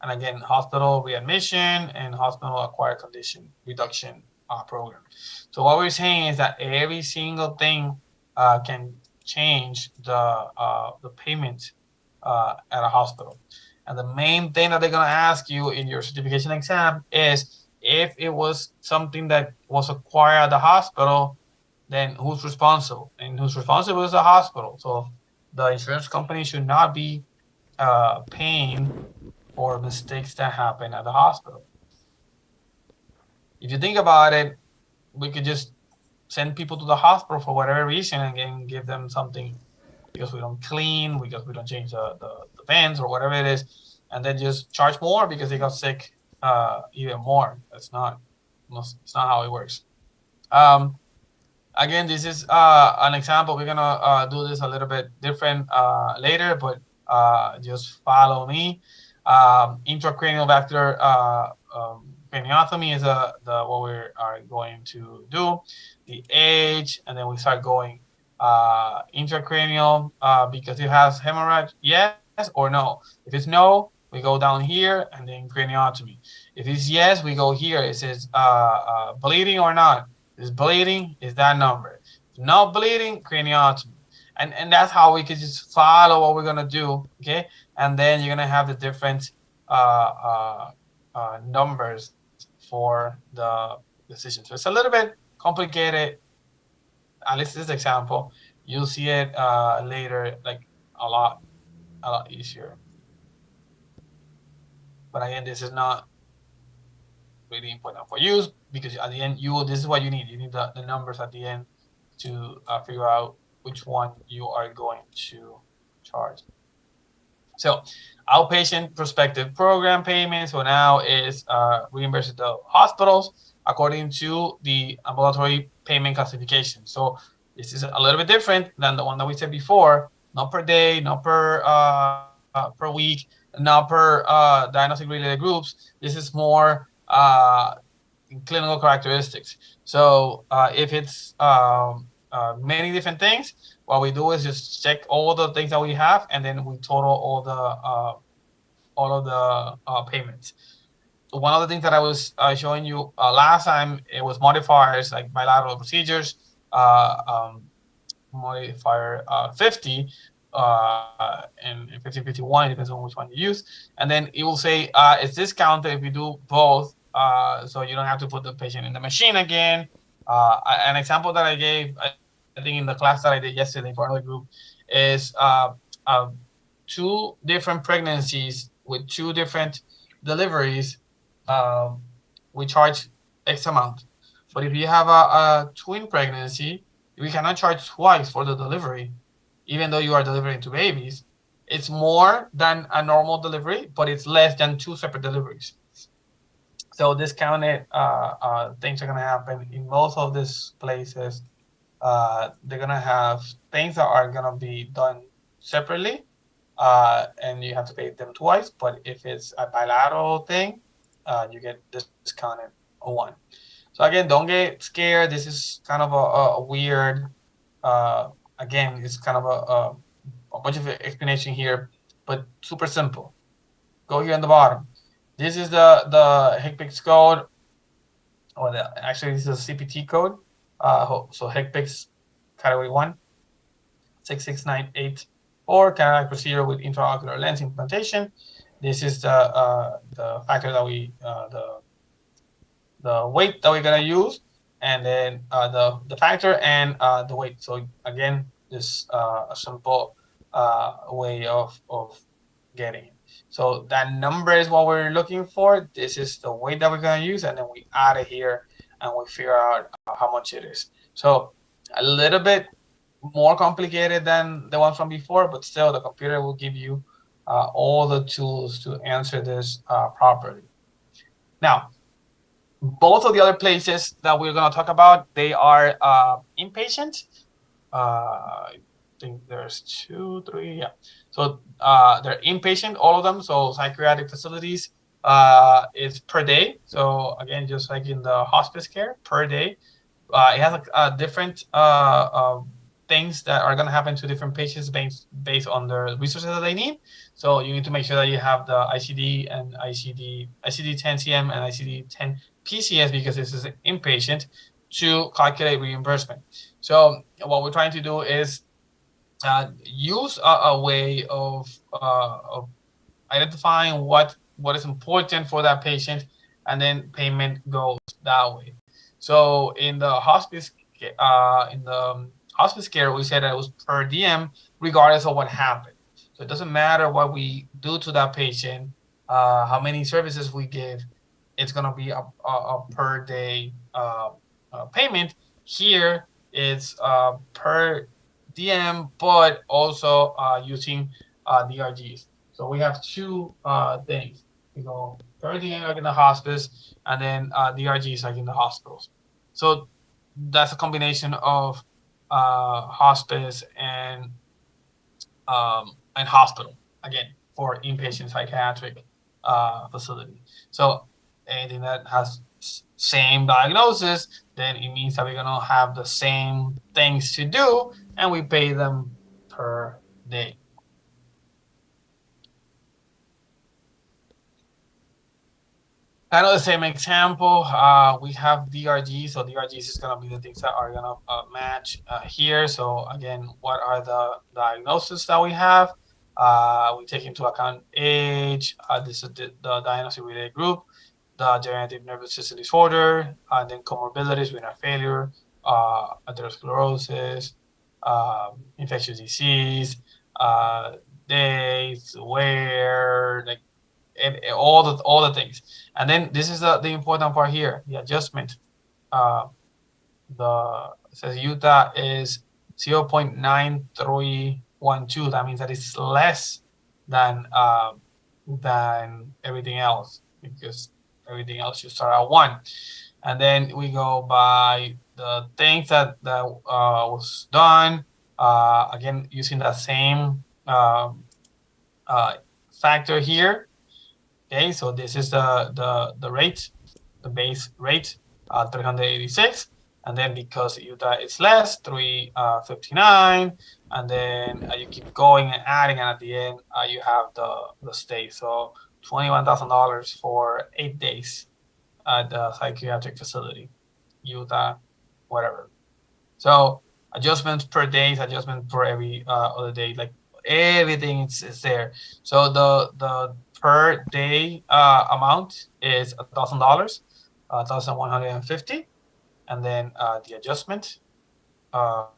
And again, hospital readmission and hospital acquired condition reduction program. So what we're saying is that every single thing can change the payment at a hospital. And the main thing that they're gonna ask you in your certification exam is if it was something that was acquired at the hospital, then who's responsible? And who's responsible is the hospital. So the insurance company should not be paying for mistakes that happen at the hospital. If you think about it, we could just send people to the hospital for whatever reason and then give them something because we don't clean, because we don't change the vents or whatever it is, and then just charge more because they got sick even more. It's not how it works. Um, Again, this is an example. We're gonna do this a little bit different later, but just follow me. Intracranial vascular craniotomy is the what we are going to do. The age, and then we start going intracranial because it has hemorrhage, yes or no. If it's no, we go down here and then craniotomy. If it's yes, we go here. It says bleeding or not. Is bleeding is that number. If not bleeding, craniotomy. And that's how we could just follow what we're gonna do, okay? And then you're gonna have the different numbers for the decision. So it's a little bit complicated. At least this example, you'll see it later, like a lot easier. But again, this is not really important for you because at the end, this is what you need. You need the numbers at the end to figure out which one you are going to charge. So outpatient prospective program payment. So now is reimbursed to hospitals according to the ambulatory payment classification. So this is a little bit different than the one that we said before. Not per day, not per week, not per diagnostic related groups. This is more clinical characteristics. So if it's many different things, what we do is just check all the things that we have, and then we total all of the payments. So one of the things that I was showing you last time, it was modifiers like bilateral procedures, modifier 50 and 5051, it depends on which one you use, and then it will say it's discounted if you do both, so you don't have to put the patient in the machine again. An example that I gave, I think in the class that I did yesterday for another group, is two different pregnancies with two different deliveries. We charge X amount, but if you have a twin pregnancy, we cannot charge twice for the delivery, even though you are delivering two babies. It's more than a normal delivery, but it's less than two separate deliveries. So discounted things are gonna happen in most of these places. They're gonna have things that are gonna be done separately, and you have to pay them twice. But if it's a bilateral thing, you get discounted one. So again, don't get scared. This is kind of a weird. Again, it's kind of a bunch of explanation here, but super simple. Go here on the bottom. This is the HCPCS code, or actually this is a CPT code. So HCPCS category 1, 66984, cataract procedure with intraocular lens implantation. This is the factor that we the weight that we're gonna use, and then the factor and the weight. So again, this a simple way of getting it. So that number is what we're looking for. This is the weight that we're gonna use, and then we add it here, and we figure out how much it is. So a little bit more complicated than the one from before, but still the computer will give you all the tools to answer this properly. Now, both of the other places that we're going to talk about, they are inpatient. I think there's 2, 3, yeah. So they're inpatient, all of them. So psychiatric facilities is per day. So again, just like in the hospice care, per day. It has different things that are going to happen to different patients based on the resources that they need. So you need to make sure that you have the ICD and ICD-10-CM and ICD-10 PCS, because this is an inpatient, to calculate reimbursement. So what we're trying to do is use a way of identifying what is important for that patient, and then payment goes that way. So in the hospice care, we said that it was per diem, regardless of what happened. So it doesn't matter what we do to that patient, how many services we give, it's going to be a per day payment. Here it's per diem, but also using DRGs. So we have two things. We go per diem like in the hospice, and then DRGs like in the hospitals. So that's a combination of hospice and hospital again for inpatient psychiatric facility. So anything that has same diagnosis, then it means that we're gonna have the same things to do, and we pay them per day. Kind of the same example. We have DRG, so DRGs is gonna be the things that are gonna match here. So again, what are the diagnoses that we have? We take into account age. This is the diagnostic related group, the degenerative nervous system disorder, and then comorbidities, renal failure, atherosclerosis, infectious disease, days, where, like, and all the things. And then this is the important part here, the adjustment. The it says Utah is 0.9312. That means that it's less than everything else, because everything else should start at 1. And then we go by the things that was done. Again, using that same factor here. Okay, so this is the rate, the base rate, 386, and then because Utah is less, 359, and then you keep going and adding, and at the end you have the state. So $21,000 for 8 days at the psychiatric facility, Utah, whatever. So adjustments per day, adjustment for every other day, like everything is there. So the per day amount is $1,000, 1,150, and then the adjustment of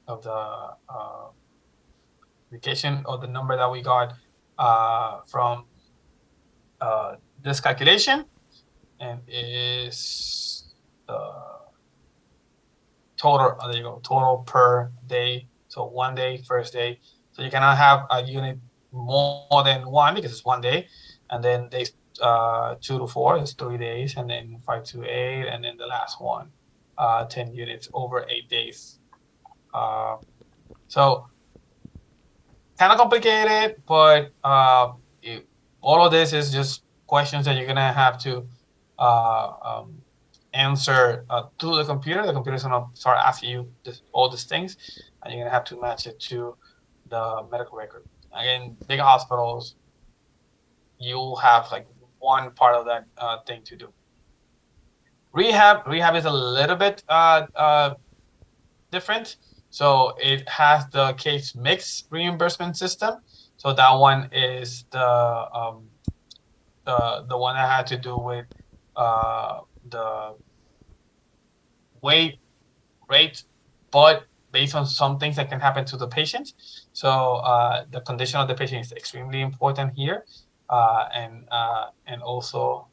the vacation, or the number that we got from this calculation, and is total. There you go, total per day. So 1 day, first day. So you cannot have a unit more than 1, because it's 1 day, and then days 2 to 4 is 3 days, and then 5 to 8, and then the last one, 10 units over 8 days. So kind of complicated, but all of this is just questions that you're gonna have to answer to the computer. The computer is gonna start asking you all these things, and you're gonna have to match it to the medical record. Again, big hospitals, you'll have like one part of that thing to do. Rehab is a little bit different. So it has the case mix reimbursement system. So that one is the one that had to do with the weight rate, but based on some things that can happen to the patient. So the condition of the patient is extremely important here, and also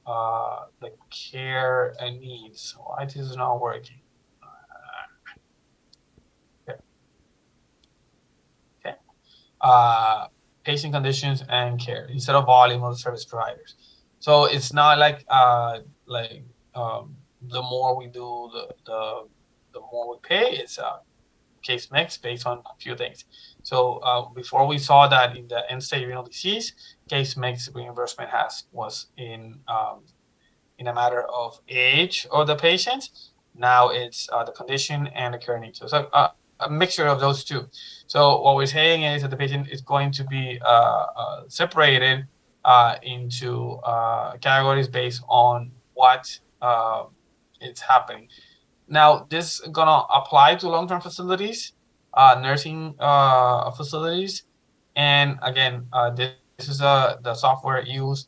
the care and needs. Why this is not working? Okay. Patient conditions and care instead of volume of the service providers. So it's not like the more we do, the more we pay. It's case mix based on a few things. So before we saw that in the end-stage renal disease, case mix reimbursement was in a matter of age of the patient. Now it's the condition and the care needs. So it's a mixture of those two. So what we're saying is that the patient is going to be separated into categories based on what is happening. Now, this is gonna apply to long-term facilities, nursing facilities, and again, this is the software used,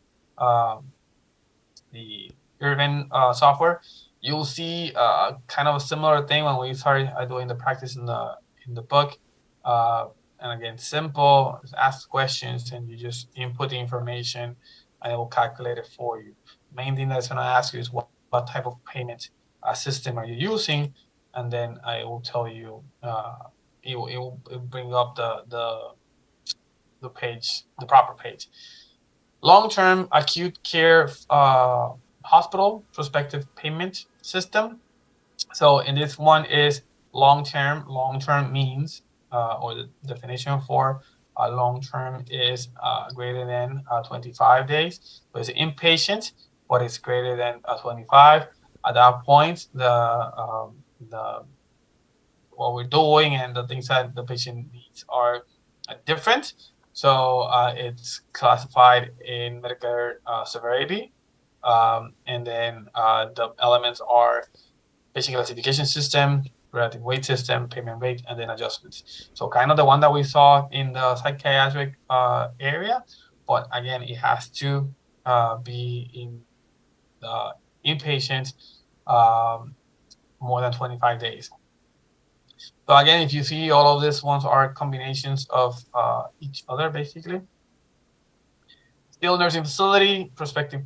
the Irvin software. You'll see kind of a similar thing when we started doing the practice in the book. And again, simple. Just ask questions, and you just input the information, and it will calculate it for you. Main thing that's gonna ask you is what type of payment system are you using, and then I will tell you. It will bring up the page, the proper page. long-term acute care hospital prospective payment system. So in this one is long-term. Long-term means, or the definition for long-term is greater than 25 days. So it's inpatient, but it's greater than 25. At that point, the what we're doing and the things that the patient needs are different. So it's classified in Medicare severity. And then the elements are patient classification system, relative weight system, payment rate, and then adjustments. So kind of the one that we saw in the psychiatric area, but again, it has to be in the inpatient more than 25 days. So again, if you see, all of these ones are combinations of each other, basically. Skilled nursing facility, prospective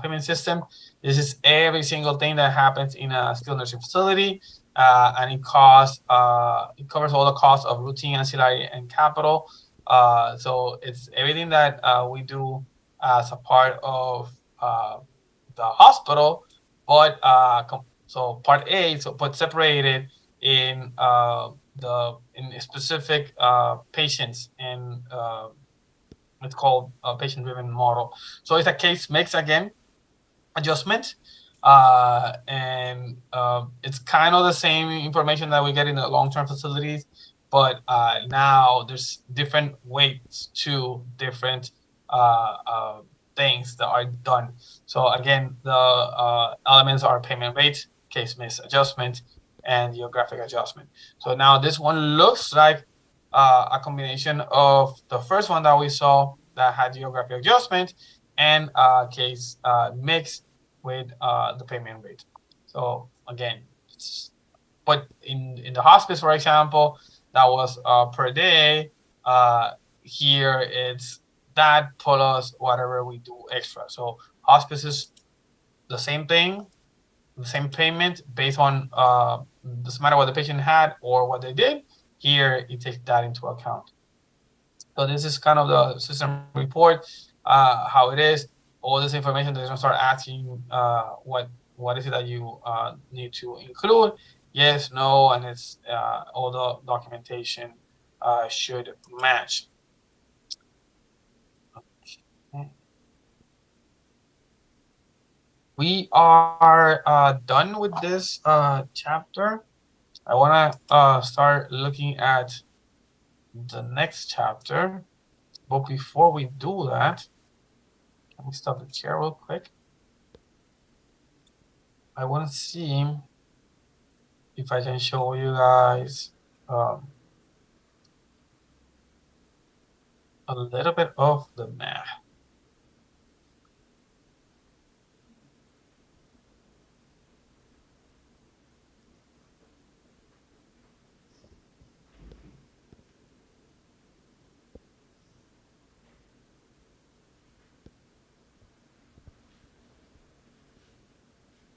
payment system. This is every single thing that happens in a skilled nursing facility, and it covers all the costs of routine, ancillary, and capital. So it's everything that we do as a part of the hospital, but so part A, but separated in specific patients, and it's called a patient-driven model. So it's a case mix again adjustment, and it's kind of the same information that we get in the long-term facilities, but now there's different weights to different things that are done. So again, the elements are payment rate, case mix adjustment, and geographic adjustment. So now this one looks like a combination of the first one that we saw that had geographic adjustment and case mix with the payment rate. So again, but in the hospice, for example, that was per day. Here it's that plus whatever we do extra. So hospice is the same thing, the same payment based on doesn't matter what the patient had or what they did. Here it takes that into account. So this is kind of the system report, how it is. All this information, they're gonna start asking what is it that you need to include. Yes, no, and it's all the documentation should match. Okay. We are done with this chapter. I want to start looking at the next chapter, but before we do that, let me stop the share real quick. I want to see if I can show you guys a little bit of the math.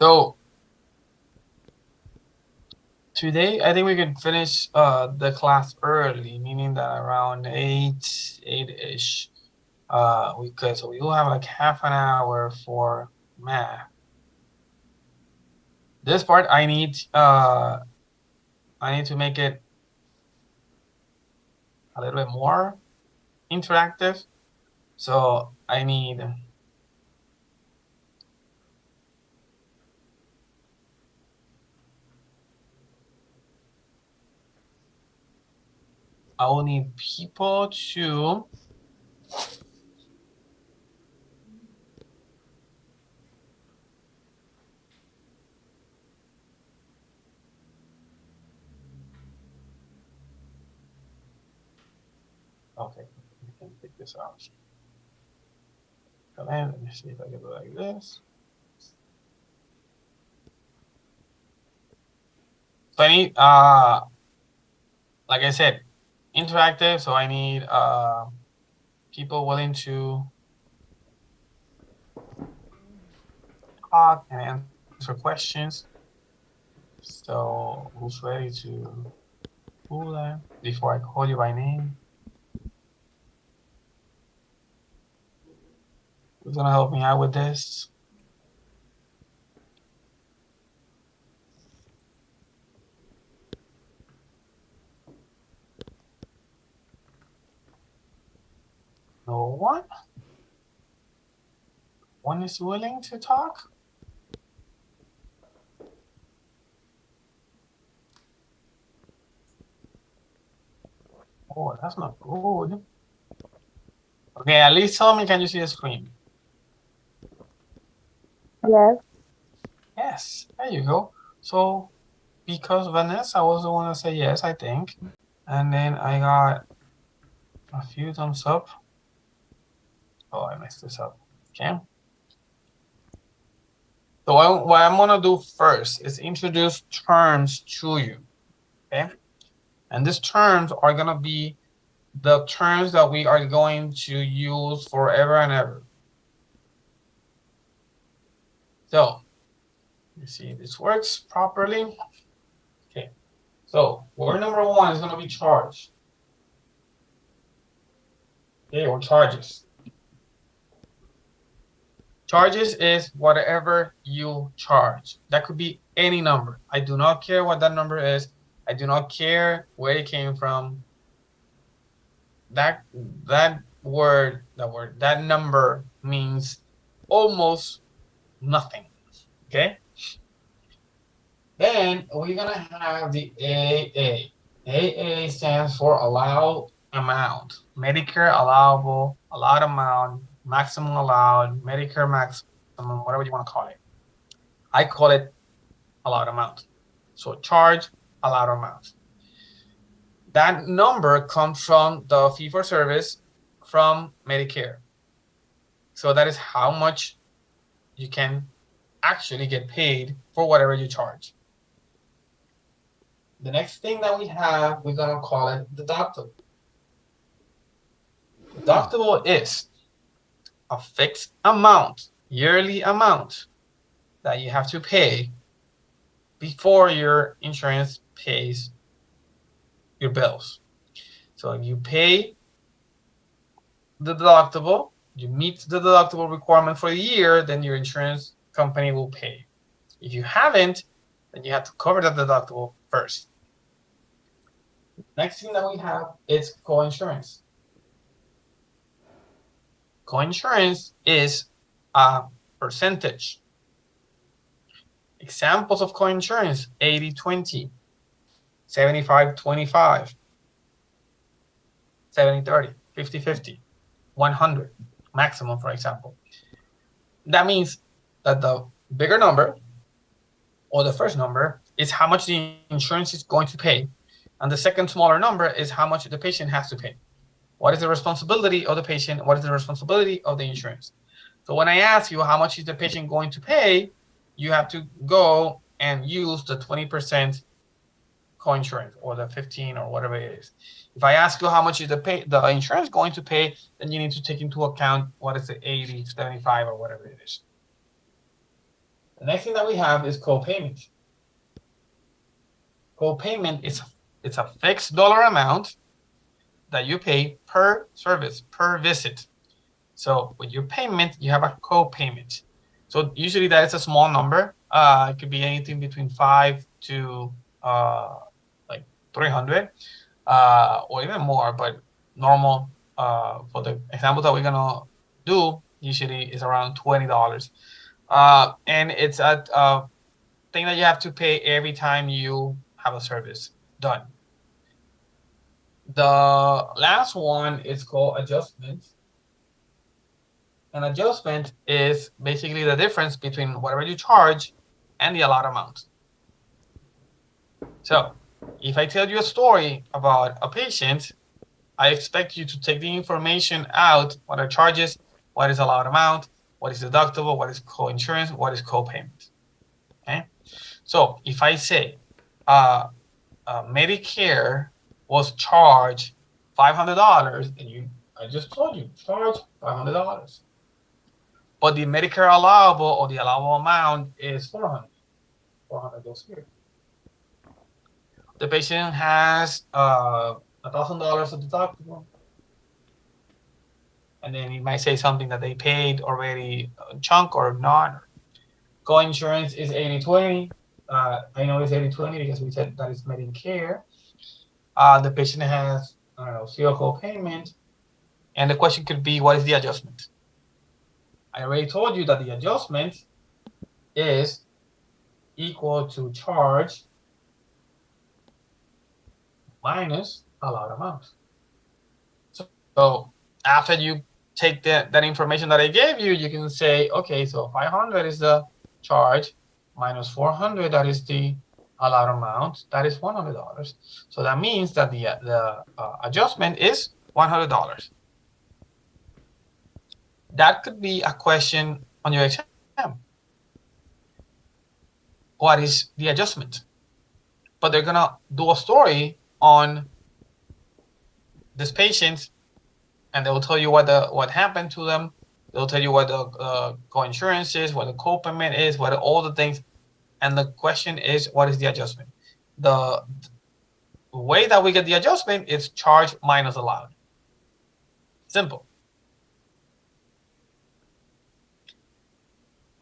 So today, I think we can finish the class early, meaning that around 8-ish, we could. So we will have like half an hour for math. This part I need to make it a little bit more interactive. So I will need people to okay, we can take this out. Come in, let me see if I can do it like this. So I need like I said, interactive, so I need people willing to talk and answer questions. So who's ready to do that before I call you by name? Who's gonna help me out with this? No one? One is willing to talk? Oh, that's not good. Okay, at least tell me, can you see the screen? Yes. Yes, there you go. So, because Vanessa was the one to say yes, I think. And then I got a few thumbs up. Oh, I messed this up. Okay. So what I'm gonna do first is introduce terms to you. Okay. And these terms are gonna be the terms that we are going to use forever and ever. So, you see if this works properly. Okay, so word number one is going to be charge. Okay, or charges. Charges is whatever you charge. That could be any number. I do not care what that number is. I do not care where it came from. That number means almost nothing. Okay. Then we're gonna have the AA. AA stands for allowed amount. Medicare allowable, allowed amount, maximum allowed, Medicare maximum, whatever you want to call it. I call it allowed amount. So charge, allowed amount. That number comes from the fee for service from Medicare. So that is how much you can actually get paid for whatever you charge. The next thing that we have, we're gonna call it deductible. Deductible is a fixed amount, yearly amount that you have to pay before your insurance pays your bills. So if you pay the deductible, you meet the deductible requirement for the year, then your insurance company will pay. If you haven't, then you have to cover the deductible first. Next thing that we have is coinsurance. Coinsurance is a percentage. Examples of coinsurance: 80-20, 75-25, 70-30, 50-50, 100 maximum, for example. That means that the bigger number or the first number is how much the insurance is going to pay, and the second smaller number is how much the patient has to pay. What is the responsibility of the patient? What is the responsibility of the insurance? So when I ask you how much is the patient going to pay, you have to go and use the 20% coinsurance or the 15 or whatever it is. If I ask you how much is the insurance going to pay, then you need to take into account what is the 80, 75 or whatever it is. The next thing that we have is co-payment. Co-payment is it's a fixed dollar amount that you pay per service, per visit. So with your payment, you have a co-payment. So usually that is a small number. It could be anything between 5 to like 300 or even more, but normal for the example that we're gonna do usually is around $20. And it's a thing that you have to pay every time you have a service done. The last one is called adjustment. An adjustment is basically the difference between whatever you charge and the allowed amount. So if I tell you a story about a patient, I expect you to take the information out: what are charges, what is allowed amount, what is deductible, what is co-insurance, what is co-payment. Okay. So if I say Medicare was charged $500, and I just told you, charge $500. But the Medicare allowable or the allowable amount is 400. 400 goes here. The patient has $1,000 of deductible. and then it might say something that they paid already chunk or not. Co-insurance is 80/20. I know it's 80/20 because we said that it's Medicare. The patient has, I don't know, zero co-payment. And the question could be, what is the adjustment? I already told you that the adjustment is equal to charge minus allowed amount. So after you take that information that I gave you, you can say, okay, so 500 is the charge minus 400, that is the allowed amount, that is $100. So that means that the adjustment is $100. That could be a question on your exam. What is the adjustment? But they're gonna do a story on this patient, and they will tell you what happened to them. They'll tell you what the co-insurance is, what the co-payment is, what all the things. And the question is, what is the adjustment? The way that we get the adjustment is charge minus allowed. Simple.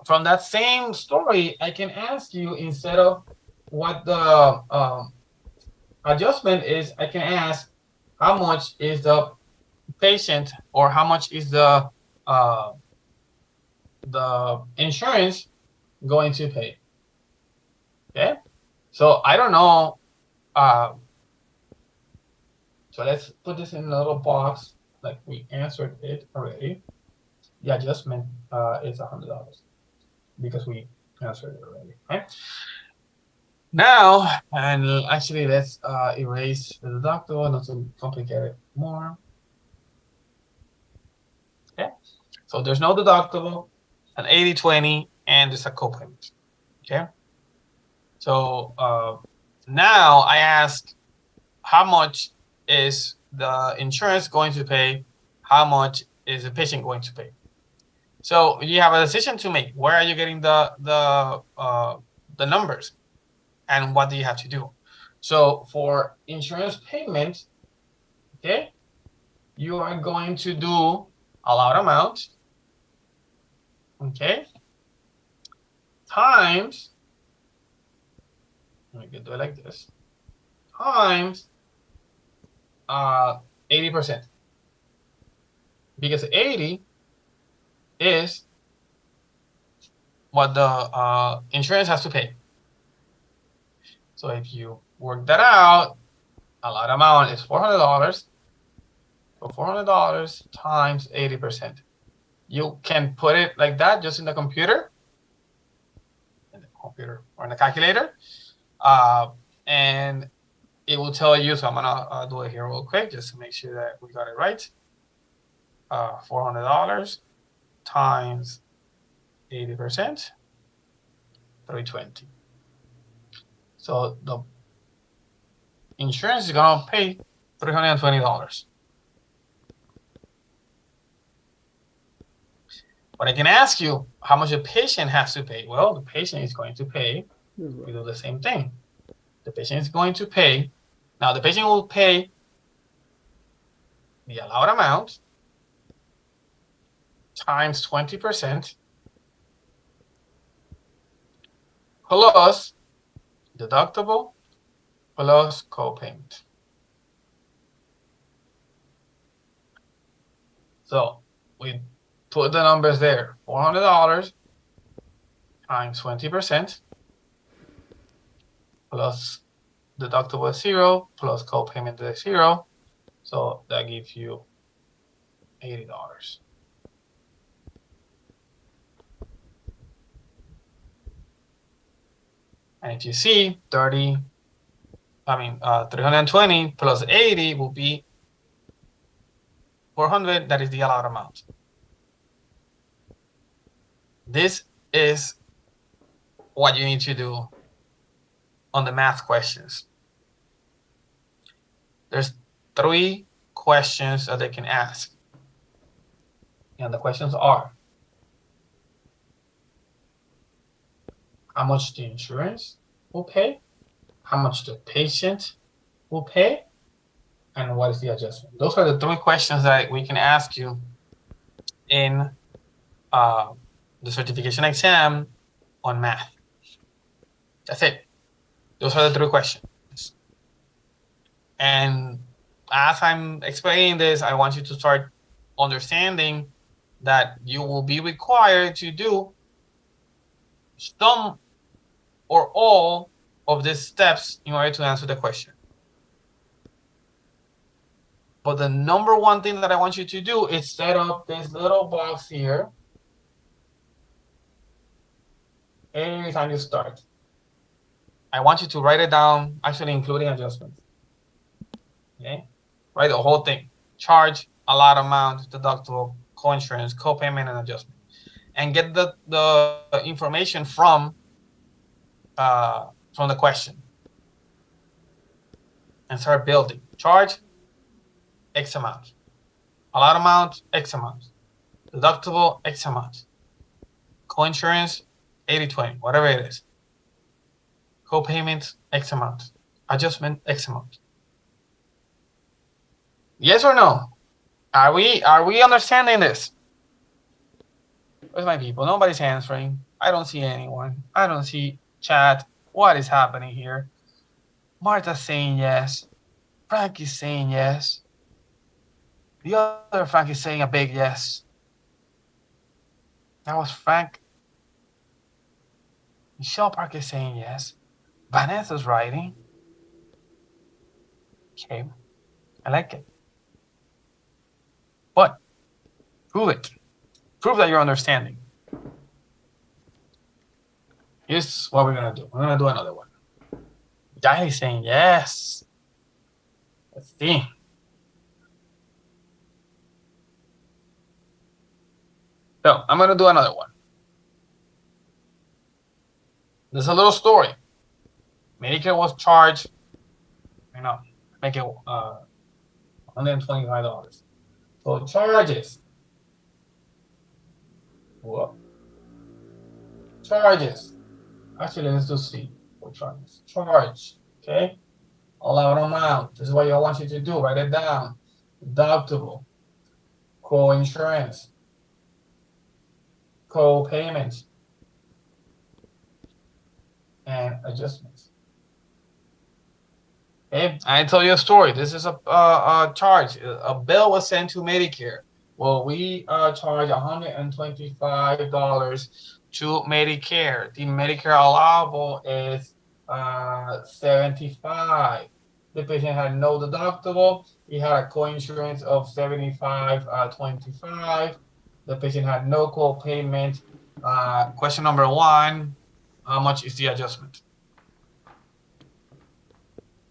From that same story, I can ask you, instead of what the adjustment is, I can ask, how much is the patient, or how much is the insurance going to pay? Okay, so I don't know. So let's put this in a little box, like we answered it already. The adjustment is $100 because we answered it already. Okay. Now, and actually, let's erase the deductible, not to complicate it more. Okay, so there's no deductible, an 80/20, and there's a copayment. Okay, so now I ask, how much is the insurance going to pay? How much is the patient going to pay? So you have a decision to make. Where are you getting the numbers, and what do you have to do? So for insurance payment, okay, you are going to do allowed amount, okay, times, we can do it like this, times 80%, because 80 is what the insurance has to pay. So if you work that out, allowed amount is $400. So $400 times 80%. You can put it like that just in the computer, or in the calculator, and it will tell you. So I'm gonna do it here real quick just to make sure that we got it right. $400 times 80%, 320. So the insurance is gonna pay $320. But I can ask you how much a patient has to pay. Well, the patient is going to pay. We do the same thing. The patient is going to pay. Now the patient will pay the allowed amount times 20% plus deductible plus copayment. So we put the numbers there. $400 times 20% plus deductible is 0 plus copayment is 0. So that gives you $80. And if you see 320 plus 80 will be 400. That is the allowed amount. This is what you need to do on the math questions. There's 3 questions that they can ask. And the questions are, how much the insurance will pay, how much the patient will pay, and what is the adjustment? Those are the 3 questions that we can ask you in the certification exam on math. That's it. Those are the 3 questions. And as I'm explaining this, I want you to start understanding that you will be required to do some or all of these steps in order to answer the question. But the number one thing that I want you to do is set up this little box here every time you start. I want you to write it down, actually including adjustments. Okay? Write the whole thing. Charge, allowed amount, deductible, co-insurance, co-payment, and adjustment. And get the information from the question. And start building. Charge, X amount. Allowed amount, X amount. Deductible, X amount. Co-insurance, 80-20, whatever it is. Co-payment, X amount. Adjustment, X amount. Yes or no? Are we understanding this? Where's my people? Nobody's answering. I don't see anyone. I don't see chat. What is happening here? Martha's saying yes. Frank is saying yes. The other Frank is saying a big yes. That was Frank. Michelle Park is saying yes. Vanessa's writing. Okay. I like it. But prove it. Prove that you're understanding. Here's what we're going to do. We're going to do another one. Diley's saying yes. Let's see. So I'm going to do another one. There's a little story. Medicare was charged, make it $125. So charges. Whoa. Charges. Actually, let's do C for charges. Charge. Okay. Allowed amount. This is what I want you to do. Write it down. Deductible. Co-insurance. Co-payments. And adjustments. Okay, I tell you a story. This is a charge. A bill was sent to Medicare. Well, we charge $125 to Medicare. The Medicare allowable is $75. The patient had no deductible. He had a co-insurance of $75.25. The patient had no co-payment. Question number 1. How much is the adjustment?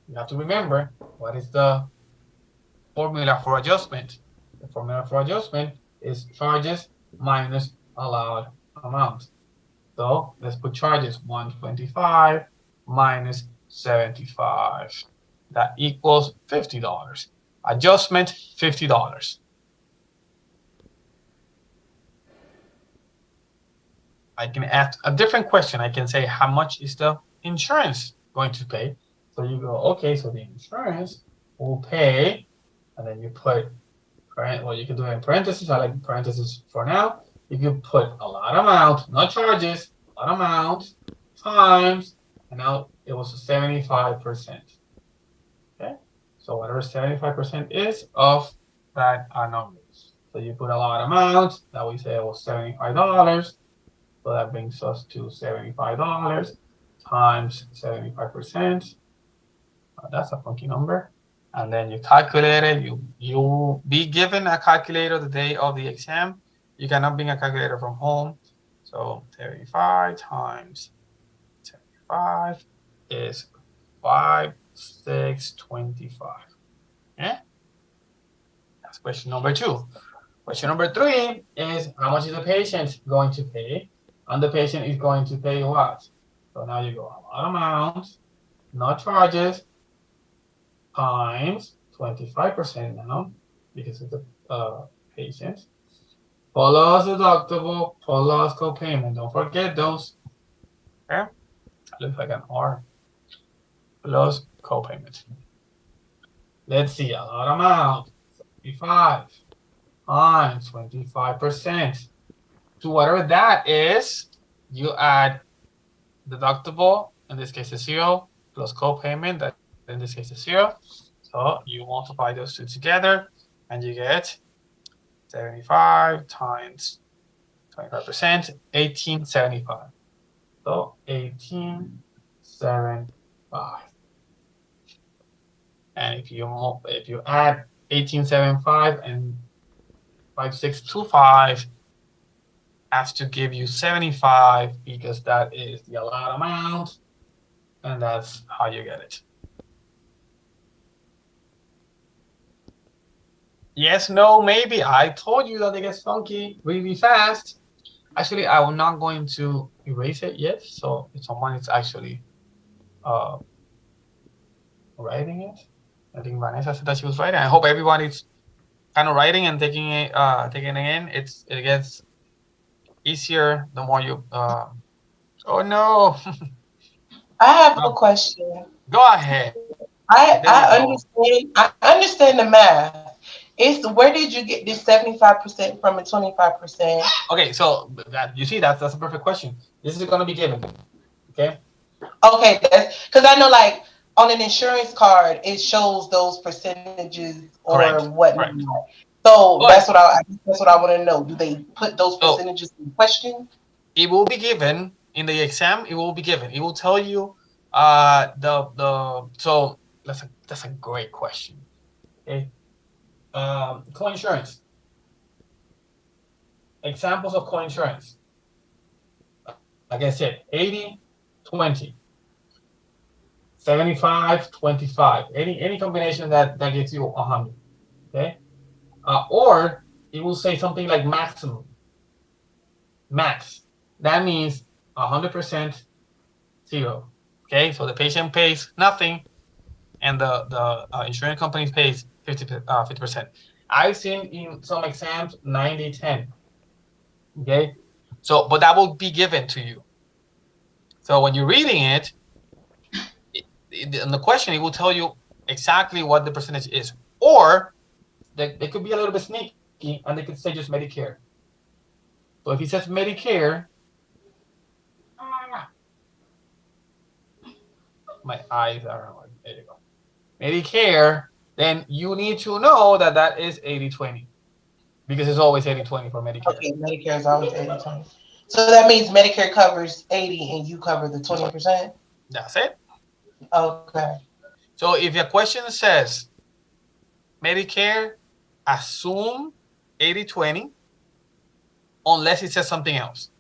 You have to remember, what is the formula for adjustment? The formula for adjustment is charges minus allowed amount. So let's put charges 125 minus 75. That equals $50. Adjustment, $50. I can ask a different question. I can say, how much is the insurance going to pay? So you go, okay, so the insurance will pay, and then you put, well, you can do it in parentheses. I like parentheses for now. You can put allowed amount, not charges, allowed amount times, and now it was 75%. Okay, so whatever 75% is of that number. So you put allowed amount, that we say it was $75. So that brings us to $75 times 75%. That's a funky number. And then you calculate it. You'll be given a calculator the day of the exam. You cannot bring a calculator from home. So 75 times 75 is 5,625. Yeah? That's question number 2. Question number 3 is, how much is the patient going to pay? And the patient is going to pay what? So now you go allowed amount, not charges, times 25% now, because of the patient, plus deductible, plus co-payment. Don't forget those. Okay? Looks like an R. Plus co-payment. Let's see, allowed amount, 75. times 25%. To whatever that is, you add deductible, in this case is 0, plus co-payment, that in this case is 0. So you multiply those two together and you get 75 times 25%, 1875. So 1875. And if you add 1875 and 5625, has to give you 75 because that is the allowed amount, and that's how you get it. Yes, no, maybe. I told you that it gets funky really fast. Actually, I'm not going to erase it yet. So if someone is actually writing it, I think Vanessa said that she was writing. I hope everybody's kind of writing and taking it in. It gets easier the more you. Oh no! I have a question. Go ahead. I understand the math. It's where did you get this 75% from and 25%? Okay, so that you see that's a perfect question. This is going to be given. Okay. Okay, that's because I know like on an insurance card it shows those percentages or whatnot. Correct. So that's what I want to know. Do they put those percentages in question? It will be given in the exam. It will be given. It will tell you so that's a great question. Okay. Co-insurance. Examples of co-insurance. Like I said, 80-20. 75-25. Any combination that gets you 100. Okay. Or it will say something like maximum. Max. That means 100% 0. Okay, so the patient pays nothing, and the insurance company pays 50%. I've seen in some exams 90-10. Okay, so but that will be given to you. So when you're reading it, in the question, it will tell you exactly what the percentage is, or they could be a little bit sneaky and they could say just Medicare. So if it says Medicare, my eyes are like, there you go. Medicare, then you need to know that is 80-20 because it's always 80-20 for Medicare. Okay, Medicare is always 80-20. So that means Medicare covers 80 and you cover the 20%? That's it. Okay. So if your question says Medicare, assume 80-20 unless it says something else.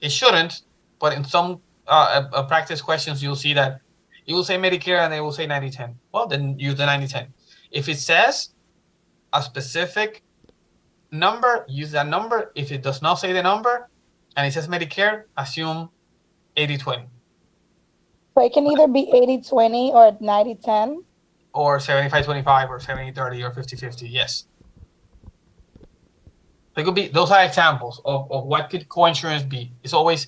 It shouldn't, but in some practice questions, you'll see that it will say Medicare and they will say 90-10. Well, then use the 90-10. If it says a specific number, use that number. If it does not say the number and it says Medicare, assume 80-20. So it can either be 80-20 or 90-10? Or 75-25 or 70-30 or 50-50, yes. It could be, those are examples of what could co-insurance be. It's always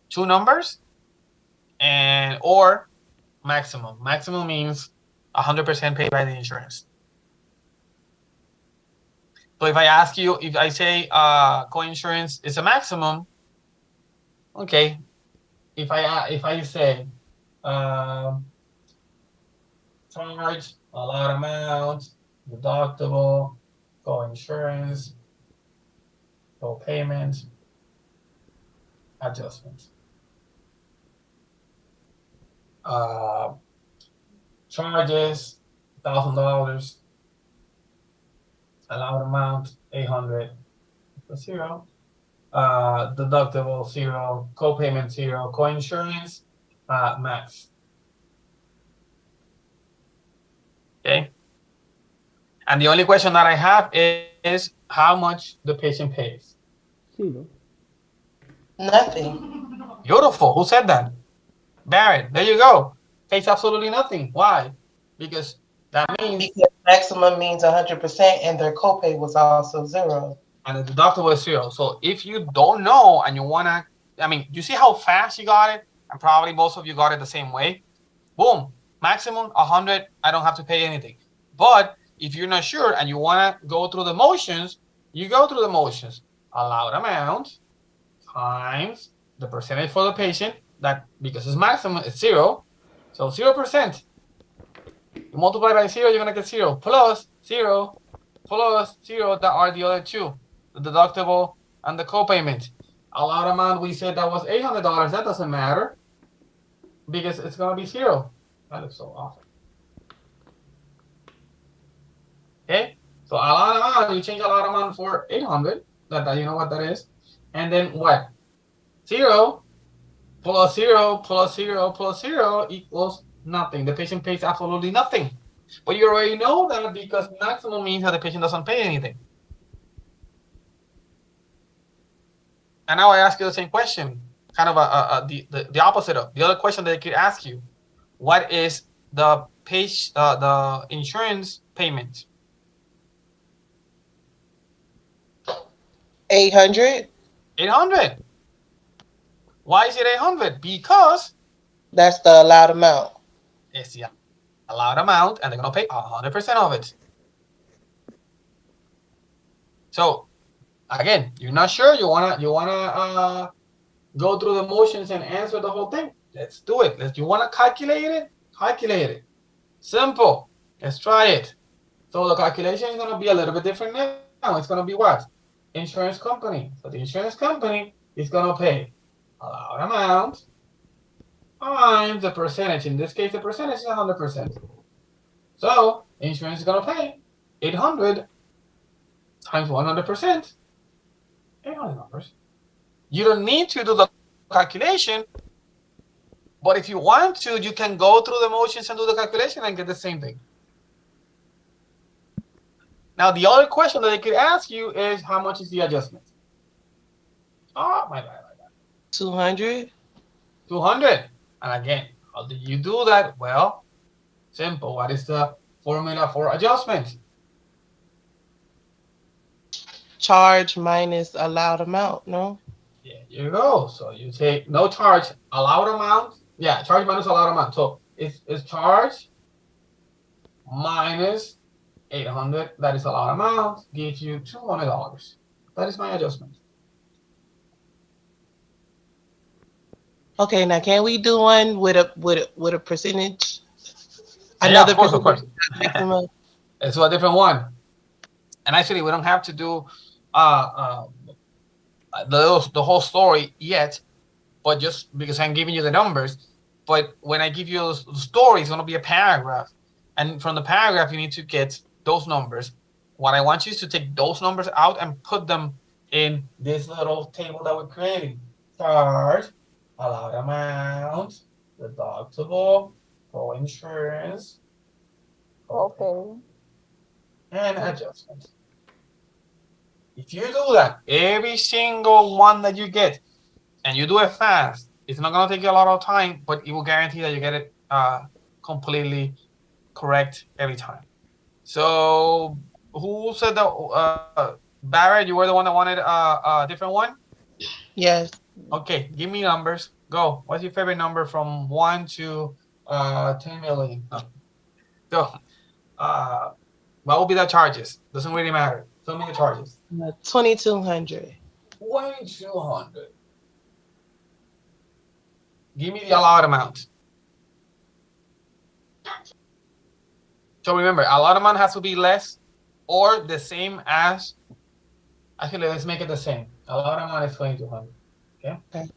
two numbers and or maximum. Maximum means 100% paid by the insurance. So if I ask you, if I say co-insurance is a maximum, okay. If I say charge, allowed amount, deductible, co-insurance, co-payment, adjustments. Charges, $1,000. Allowed amount, 800. 0. Deductible 0. Co-payment 0. Co-insurance max. Okay. And the only question that I have is how much the patient pays. 0. Nothing. Beautiful. Who said that? Barrett. There you go. Pays absolutely nothing. Why? Because that means maximum means 100% and their copay was also 0. And the deductible is 0. So if you don't know and you wanna, I mean, you see how fast you got it, and probably most of you got it the same way. Boom. Maximum 100. I don't have to pay anything. But if you're not sure and you want to go through the motions, you go through the motions. Allowed amount times the percentage for the patient, that because it's maximum, it's 0. So 0%. You multiply by 0, you're going to get 0. Plus 0, plus 0, that are the other two, the deductible and the copayment. Allowed amount, we said that was $800. That doesn't matter because it's going to be 0. That is so awful. Okay, so allowed amount, you change allowed amount for 800. That you know what that is. And then what? 0 plus 0 plus 0 plus 0 equals nothing. The patient pays absolutely nothing. But you already know that because maximum means that the patient doesn't pay anything. And now I ask you the same question, kind of the opposite of the other question that I could ask you. What is the the insurance payment? 800. 800. Why is it 800? Because that's the allowed amount. It's the allowed amount, and they're gonna pay 100% of it. So, again, you're not sure. You wanna go through the motions and answer the whole thing. Let's do it. You wanna calculate it? Calculate it. Simple. Let's try it. So the calculation is gonna be a little bit different now. It's gonna be what? Insurance company. So the insurance company is gonna pay allowed amount times the percentage. In this case, the percentage is 100%. So insurance is gonna pay 800 times 100%. $800. You don't need to do the calculation, but if you want to, you can go through the motions and do the calculation and get the same thing. Now, the other question that they could ask you is, how much is the adjustment? Oh, my bad. 200. 200. And again, how do you do that? Well, simple. What is the formula for adjustment? Charge minus allowed amount, no? Yeah, here you go. So you take no charge, allowed amount. Yeah, charge minus allowed amount. So it's charge minus 800. That is allowed amount. Gives you $200. That is my adjustment. Okay, now can we do one with a percentage? Another yeah, of course. It's a different one. And actually, we don't have to do the whole story yet, but just because I'm giving you the numbers. But when I give you the story, it's going to be a paragraph. And from the paragraph, you need to get those numbers. What I want you is to take those numbers out and put them in this little table that we're creating. Charge, allowed amount, deductible, co-insurance, okay, and adjustment. If you do that, every single one that you get, and you do it fast, it's not going to take you a lot of time, but it will guarantee that you get it completely correct every time. So, who said that? Barrett, you were the one that wanted a different one? Yes. Okay, give me numbers. Go. What's your favorite number from 1 to 10 million? Go. What will be the charges? Doesn't really matter. Tell me the charges. 2,200. 2,200. Give me the allowed amount. So remember, allowed amount has to be less or the same as. Actually, let's make it the same. Allowed amount is 2,200. Okay.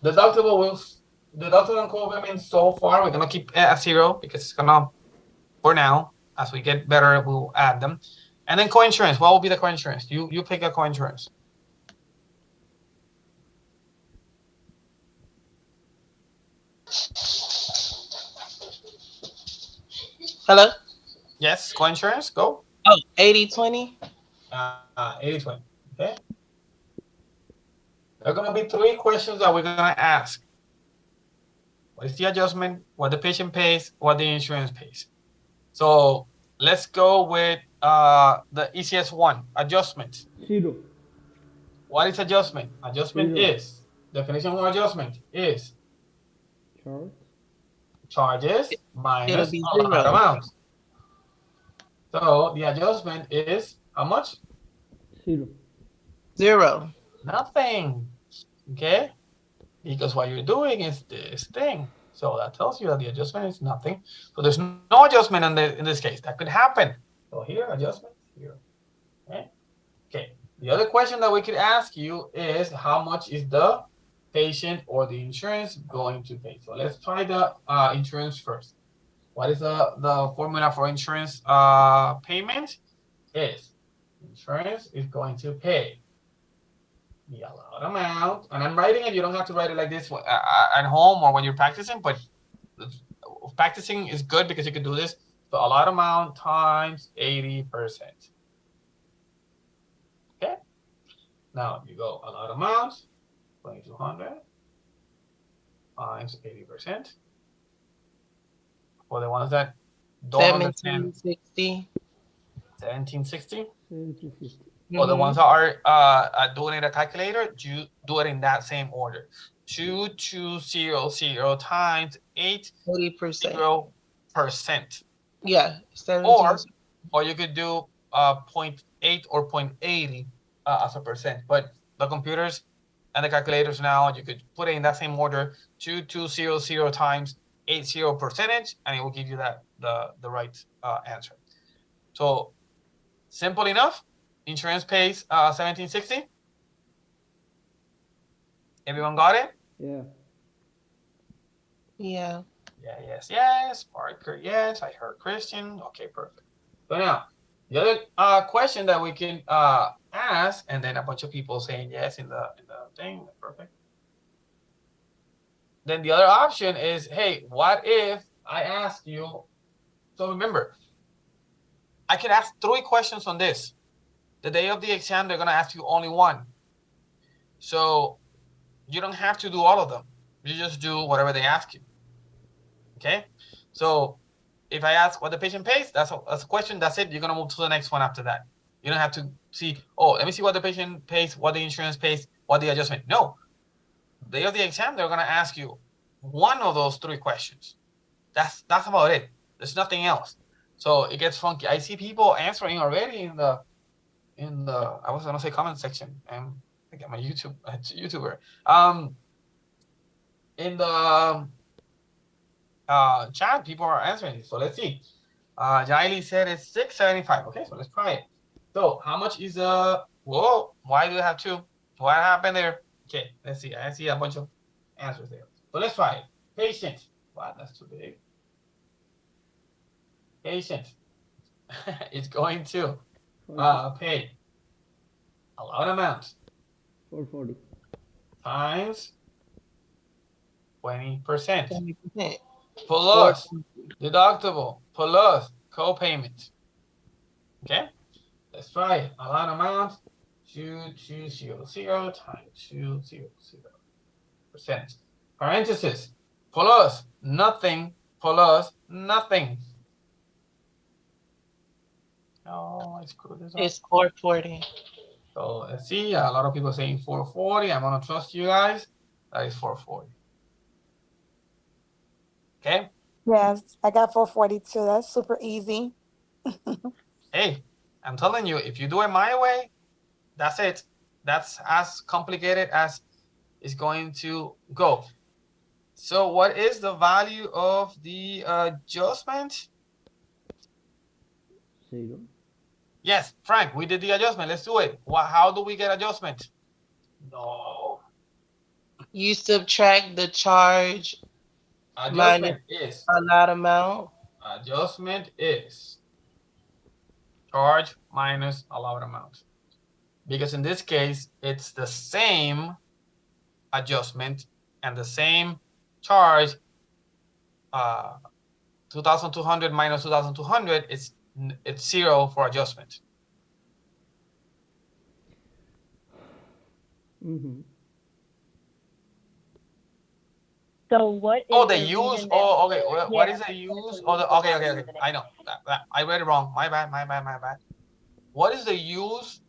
Deductible and co-payment so far we're gonna keep at 0 because it's gonna, for now, as we get better, we'll add them. And then co-insurance. What will be the co-insurance? You pick a co-insurance. Hello? Yes, co-insurance. Go. Oh, 80-20. 80-20. Okay. There are going to be 3 questions that we're going to ask. What is the adjustment? What the patient pays? What the insurance pays? So let's go with the easiest one, adjustment. 0. What is adjustment? Adjustment 0. is, definition of adjustment is Charge. charges minus be allowed amount. So the adjustment is how much? 0. 0. Nothing. Okay? Because what you're doing is this thing. So that tells you that the adjustment is nothing. So there's no adjustment in this case. That could happen. So here, adjustment, here. Okay? Okay. The other question that we could ask you is how much is the patient or the insurance going to pay? So let's try the insurance first. What is the formula for insurance payment? Is insurance is going to pay the allowed amount, and I'm writing it. You don't have to write it like this at home or when you're practicing, but practicing is good because you can do this. So allowed amount times 80%. Okay. Now you go allowed amount 2200 times 80%. For the ones that don't understand, 1760. 1760. For the ones that are doing it a calculator, you do it in that same order. 2200 times 80%. Yeah, 17. Or you could do 0.8 or 0.80 as a percent. But the computers and the calculators now, you could put it in that same order, 2200 times 80%, and it will give you that the right answer. So simple enough. Insurance pays 1760. Everyone got it? Yeah. Yeah. Yeah, yes. Parker, yes. I heard Christian. Okay, perfect. So now, the other question that we can ask, and then a bunch of people saying yes in the thing. Perfect. Then the other option is, hey, what if I ask you? So remember, I can ask 3 questions on this. The day of the exam, they're gonna ask you only 1. So you don't have to do all of them. You just do whatever they ask you. Okay. So if I ask what the patient pays, that's a question. That's it. You're gonna move to the next one after that. You don't have to see. Oh, let me see what the patient pays, what the insurance pays, what the adjustment. No. The day of the exam, they're gonna ask you one of those 3 questions. That's about it. There's nothing else. So it gets funky. I see people answering already in the I was gonna say comment section, and I get my YouTuber. In the chat, people are answering. So let's see. Jaili said it's 675. Okay, so let's try it. So how much is whoa, why do you have 2? What happened there? Okay, let's see. I see a bunch of answers there. So let's try it. Patient. Wow, that's too big. Patient. It's going to pay allowed amount 440 times 20%. 20%. Plus deductible plus co-payment. Okay, let's try it. Allowed amount 2200 times 200%. Parenthesis plus nothing plus nothing. Oh, I screwed this up. It's 440. So let's see. A lot of people saying 440. I'm gonna trust you guys. That is 440. Okay. Yes, I got 442. That's super easy. Hey, I'm telling you, if you do it my way, that's it. That's as complicated as it's going to go. So what is the value of the adjustment? 0. Yes, Frank, we did the adjustment. Let's do it. How do we get adjustment? No. You subtract the charge. Adjustment is allowed amount. Adjustment is charge minus allowed amount. Because in this case, it's the same adjustment and the same charge. 2,200 minus 2,200, it's 0 for adjustment. Mm-hmm. So what is the use? Oh, okay. What is the use? Oh, okay. I know. I read it wrong. My bad. What is the use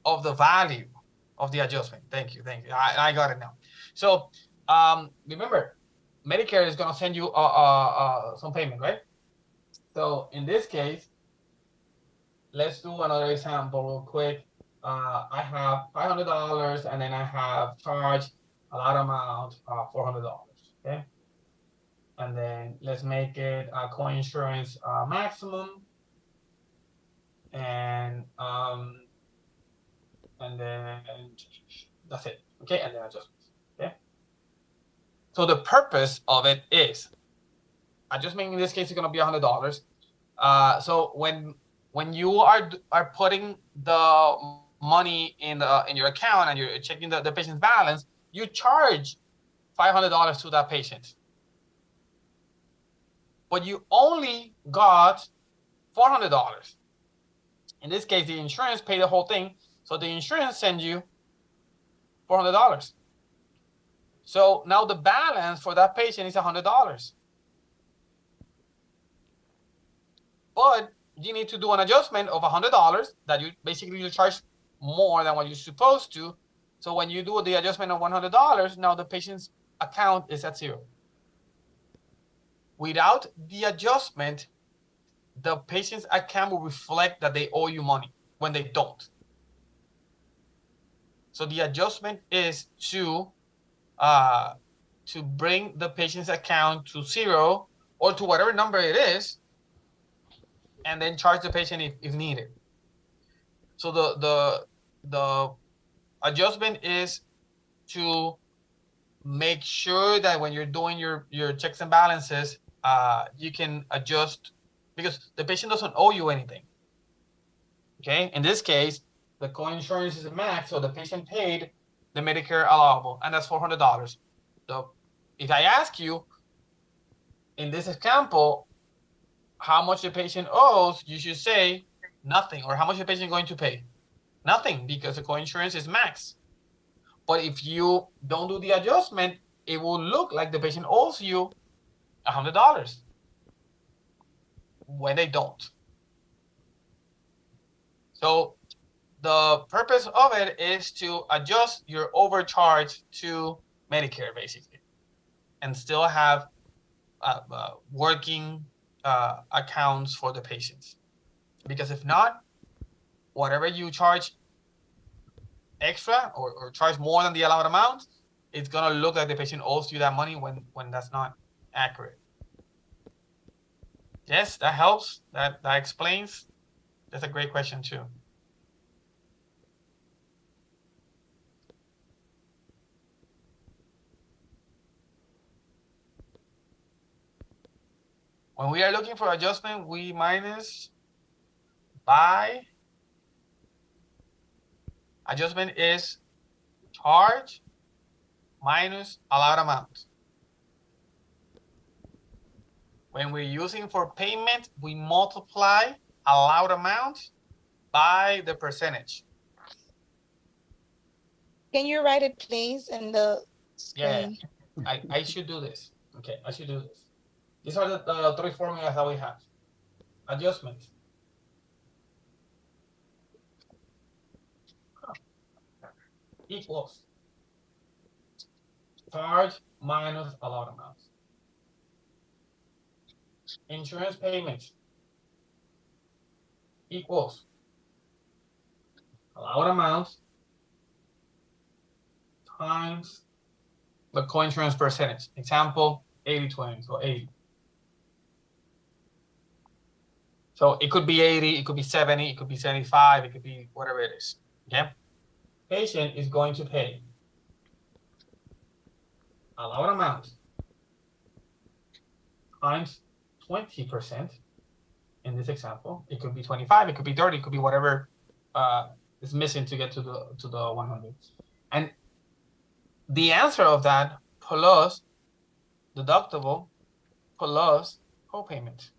of the value of the adjustment? Thank you. I got it now. So remember, Medicare is gonna send you some payment, right? So in this case, let's do another example real quick. I have $500 and then I have charged a lot amount, $400. Okay. And then let's make it a co-insurance maximum. And then that's it. Okay. And then adjustments. Okay. So the purpose of it is adjustment in this case is going to be $100. So when you are putting the money in your account and you're checking the patient's balance, you charge $500 to that patient, but you only got $400. In this case, the insurance paid the whole thing, so the insurance sends you $400. So now the balance for that patient is $100. But you need to do an adjustment of $100 that you charge more than what you're supposed to. So when you do the adjustment of $100, now the patient's account is at zero. Without the adjustment, the patient's account will reflect that they owe you money when they don't. So the adjustment is to bring the patient's account to zero or to whatever number it is, and then charge the patient if needed. So the adjustment is to make sure that when you're doing your checks and balances, you can adjust because the patient doesn't owe you anything. Okay, in this case, the co-insurance is a max, so the patient paid the Medicare allowable, and that's $400. So if I ask you in this example how much the patient owes, you should say nothing. Or how much the patient is going to pay? Nothing, because the co-insurance is max. But if you don't do the adjustment, it will look like the patient owes you $100 when they don't. So the purpose of it is to adjust your overcharge to Medicare, basically, and still have working accounts for the patients. Because if not, whatever you charge extra or charge more than the allowed amount, it's gonna look like the patient owes you that money when that's not accurate. Yes, that helps. That explains. That's a great question too. When we are looking for adjustment, we minus by. Adjustment is charge minus allowed amount. When we're using for payment, we multiply allowed amount by the percentage. Can you write it, please, in the screen? Yeah, I should do this. Okay, I should do this. These are the three formulas that we have. Adjustment. Equals charge minus allowed amount. Insurance payment equals allowed amount times the co-insurance percentage. Example, 80-20, so 80. So it could be 80, it could be 70, it could be 75, it could be whatever it is. Okay. Patient is going to pay allowed amount times 20% in this example. It could be 25, it could be 30, it could be whatever is missing to get to the 100. And the answer of that plus deductible plus co-payment.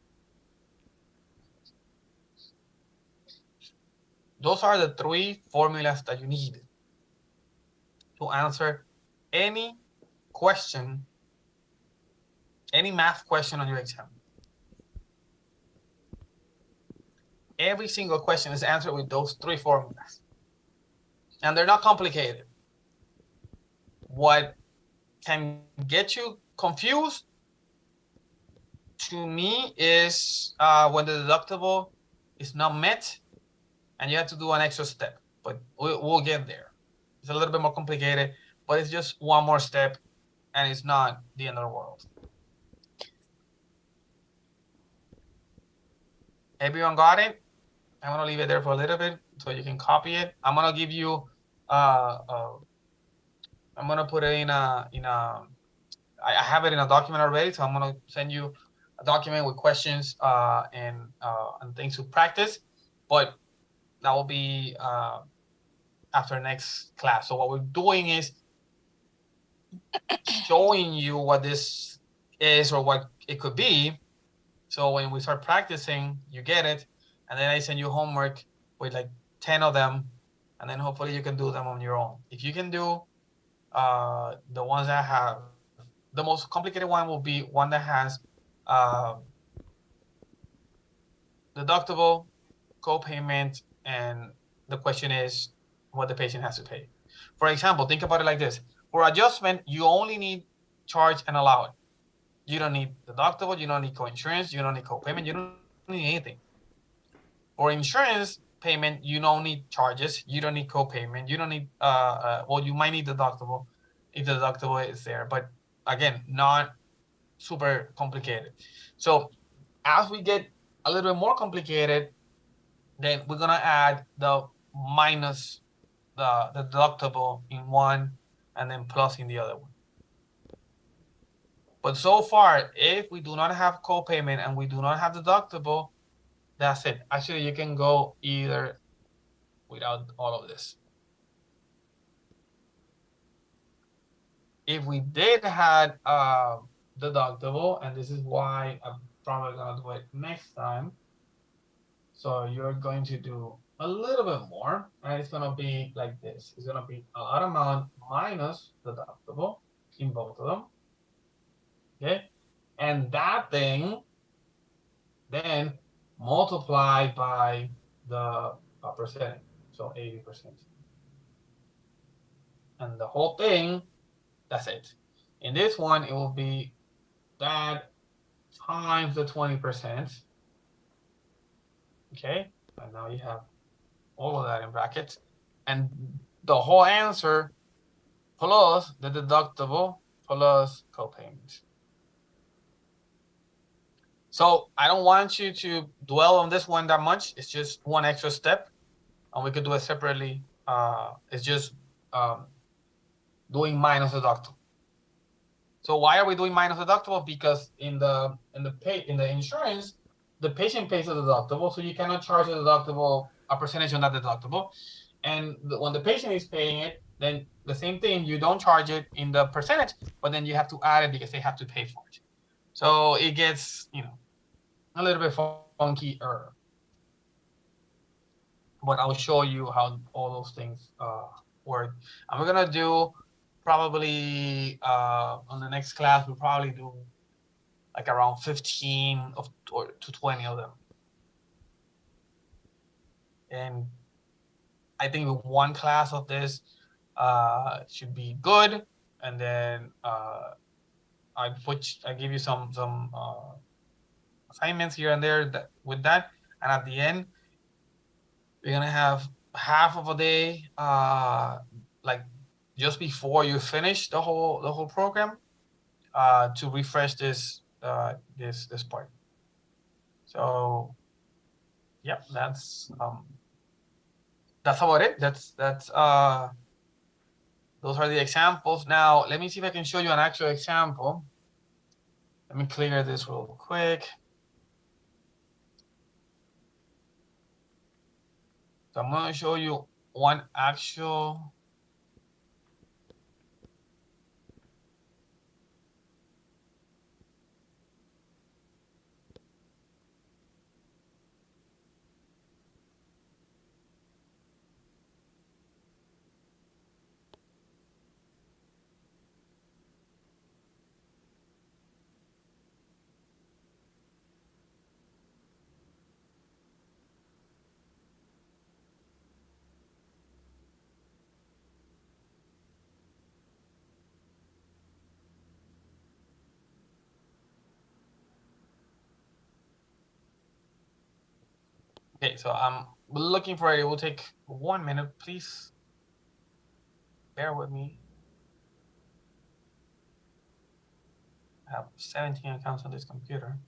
Those are the three formulas that you need to answer any question, any math question on your exam. Every single question is answered with those three formulas. And they're not complicated. What can get you confused to me is when the deductible is not met and you have to do an extra step, but we'll get there. It's a little bit more complicated, but it's just one more step, and it's not the end of the world. Everyone got it? I'm gonna leave it there for a little bit so you can copy it. I'm gonna give you, I'm gonna put it in a, I have it in a document already, so I'm gonna send you a document with questions and things to practice, but that will be after next class. So what we're doing is showing you what this is or what it could be. So when we start practicing, you get it, and then I send you homework with like 10 of them, and then hopefully you can do them on your own. If you can do the ones that have, the most complicated one will be one that has deductible, co-payment, and the question is what the patient has to pay. For example, think about it like this. For adjustment, you only need charge and allow it. You don't need deductible, you don't need co-insurance, you don't need co-payment, you don't need anything. For insurance payment, you don't need charges, you don't need co-payment, you don't need, well, you might need deductible if the deductible is there, but again, not super complicated. So as we get a little bit more complicated, then we're gonna add the minus the deductible in one and then plus in the other one. But so far, if we do not have co-payment and we do not have deductible, that's it. Actually, you can go either without all of this. If we did have deductible, and this is why I'm probably gonna do it next time. So you're going to do a little bit more, and it's gonna be like this. It's gonna be a lot amount minus deductible in both of them. Okay, and that thing then multiplied by the percentage, so 80%. And the whole thing, that's it. In this one, it will be that times the 20%. Okay, and now you have all of that in brackets. And the whole answer plus the deductible plus copayment. So I don't want you to dwell on this one that much. It's just one extra step, and we could do it separately. It's just doing minus deductible. So why are we doing minus deductible? Because in the insurance, the patient pays the deductible, so you cannot charge the deductible a percentage on that deductible. And when the patient is paying it, then the same thing, you don't charge it in the percentage, but then you have to add it because they have to pay for it. So it gets, a little bit funkier. But I'll show you how all those things work. And we're gonna do probably on the next class, we'll probably do like around 15 to 20 of them. And I think one class of this should be good. And then I give you some assignments here and there with that. And at the end, we're gonna have half of a day, like just before you finish the whole program, to refresh this this part. So, yep, that's about it. That's those are the examples. Now, let me see if I can show you an actual example. Let me clear this real quick. So I'm going to show you one actual. Okay, so I'm looking for it. It will take 1 minute, please. Bear with me. I have 17 accounts on this computer.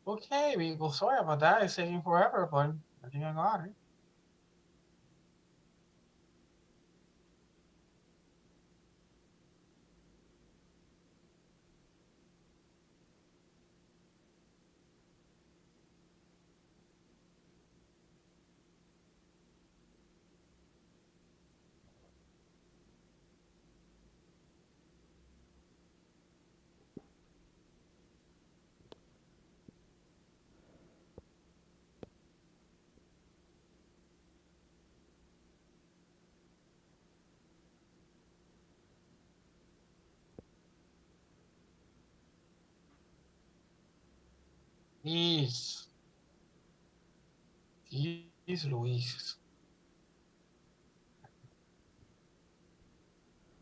Okay, we go. Sorry about that. It's taking forever, but I think I got it. Jeez. Jeez Louise.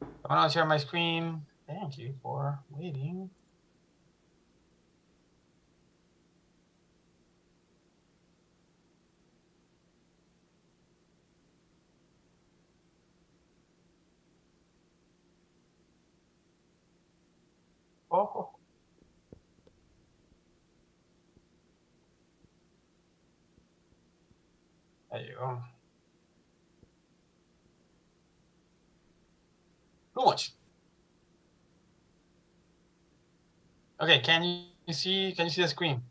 I'm gonna share my screen. Thank you for waiting. Oh, there you go. Too much. Okay, can you see the screen?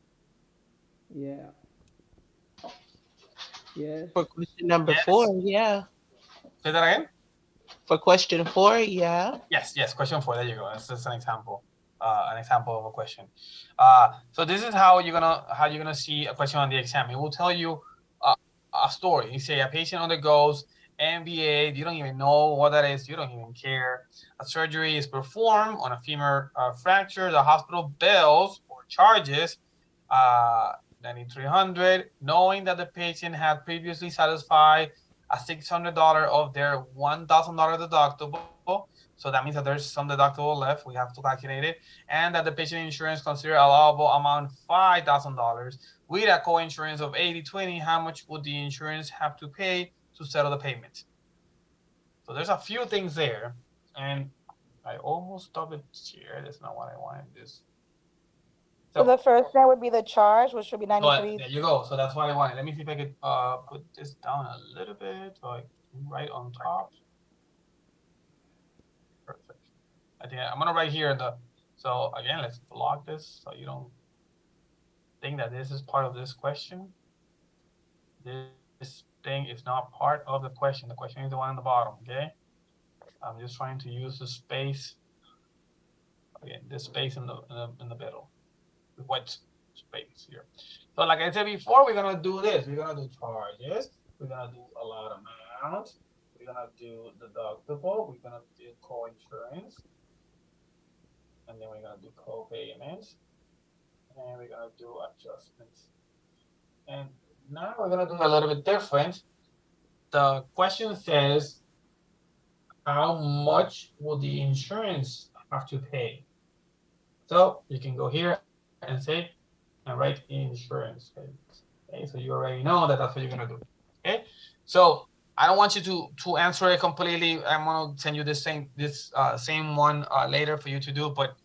Yeah. Yes. For question number 4, yeah. Say that again? For question 4, yeah. Yes. Question 4. There you go. That's an example. An example of a question. So this is how you're gonna see a question on the exam. It will tell you a story. You say a patient undergoes MBA. You don't even know what that is. You don't even care. A surgery is performed on a femur fracture. The hospital bills or charges 9,300, knowing that the patient had previously satisfied a $600 of their $1,000 deductible. So that means that there's some deductible left. We have to calculate it. And that the patient insurance consider allowable amount $5,000 with a co-insurance of 80/20. How much would the insurance have to pay to settle the payment? So there's a few things there. And I almost double here. That's not what I wanted. This. So the first thing would be the charge, which would be 93. There you go. So that's what I wanted. Let me see if I could put this down a little bit, so I can write on top. Perfect. I think I'm gonna write here so again, let's block this so you don't think that this is part of this question. This thing is not part of the question. The question is the one on the bottom, okay? I'm just trying to use the space. Again, this space in the middle. The white space here. So like I said before, we're gonna do this. We're gonna do charges. We're gonna do a lot of amounts. We're gonna do deductible. We're gonna do co-insurance. And then we're gonna do co-payments. And we're gonna do adjustments. And now we're gonna do a little bit different. The question says, how much will the insurance have to pay? So you can go here and say, and write insurance. Okay, so you already know that that's what you're gonna do. Okay, so I don't want you to answer it completely. I'm gonna send you this same one later for you to do. But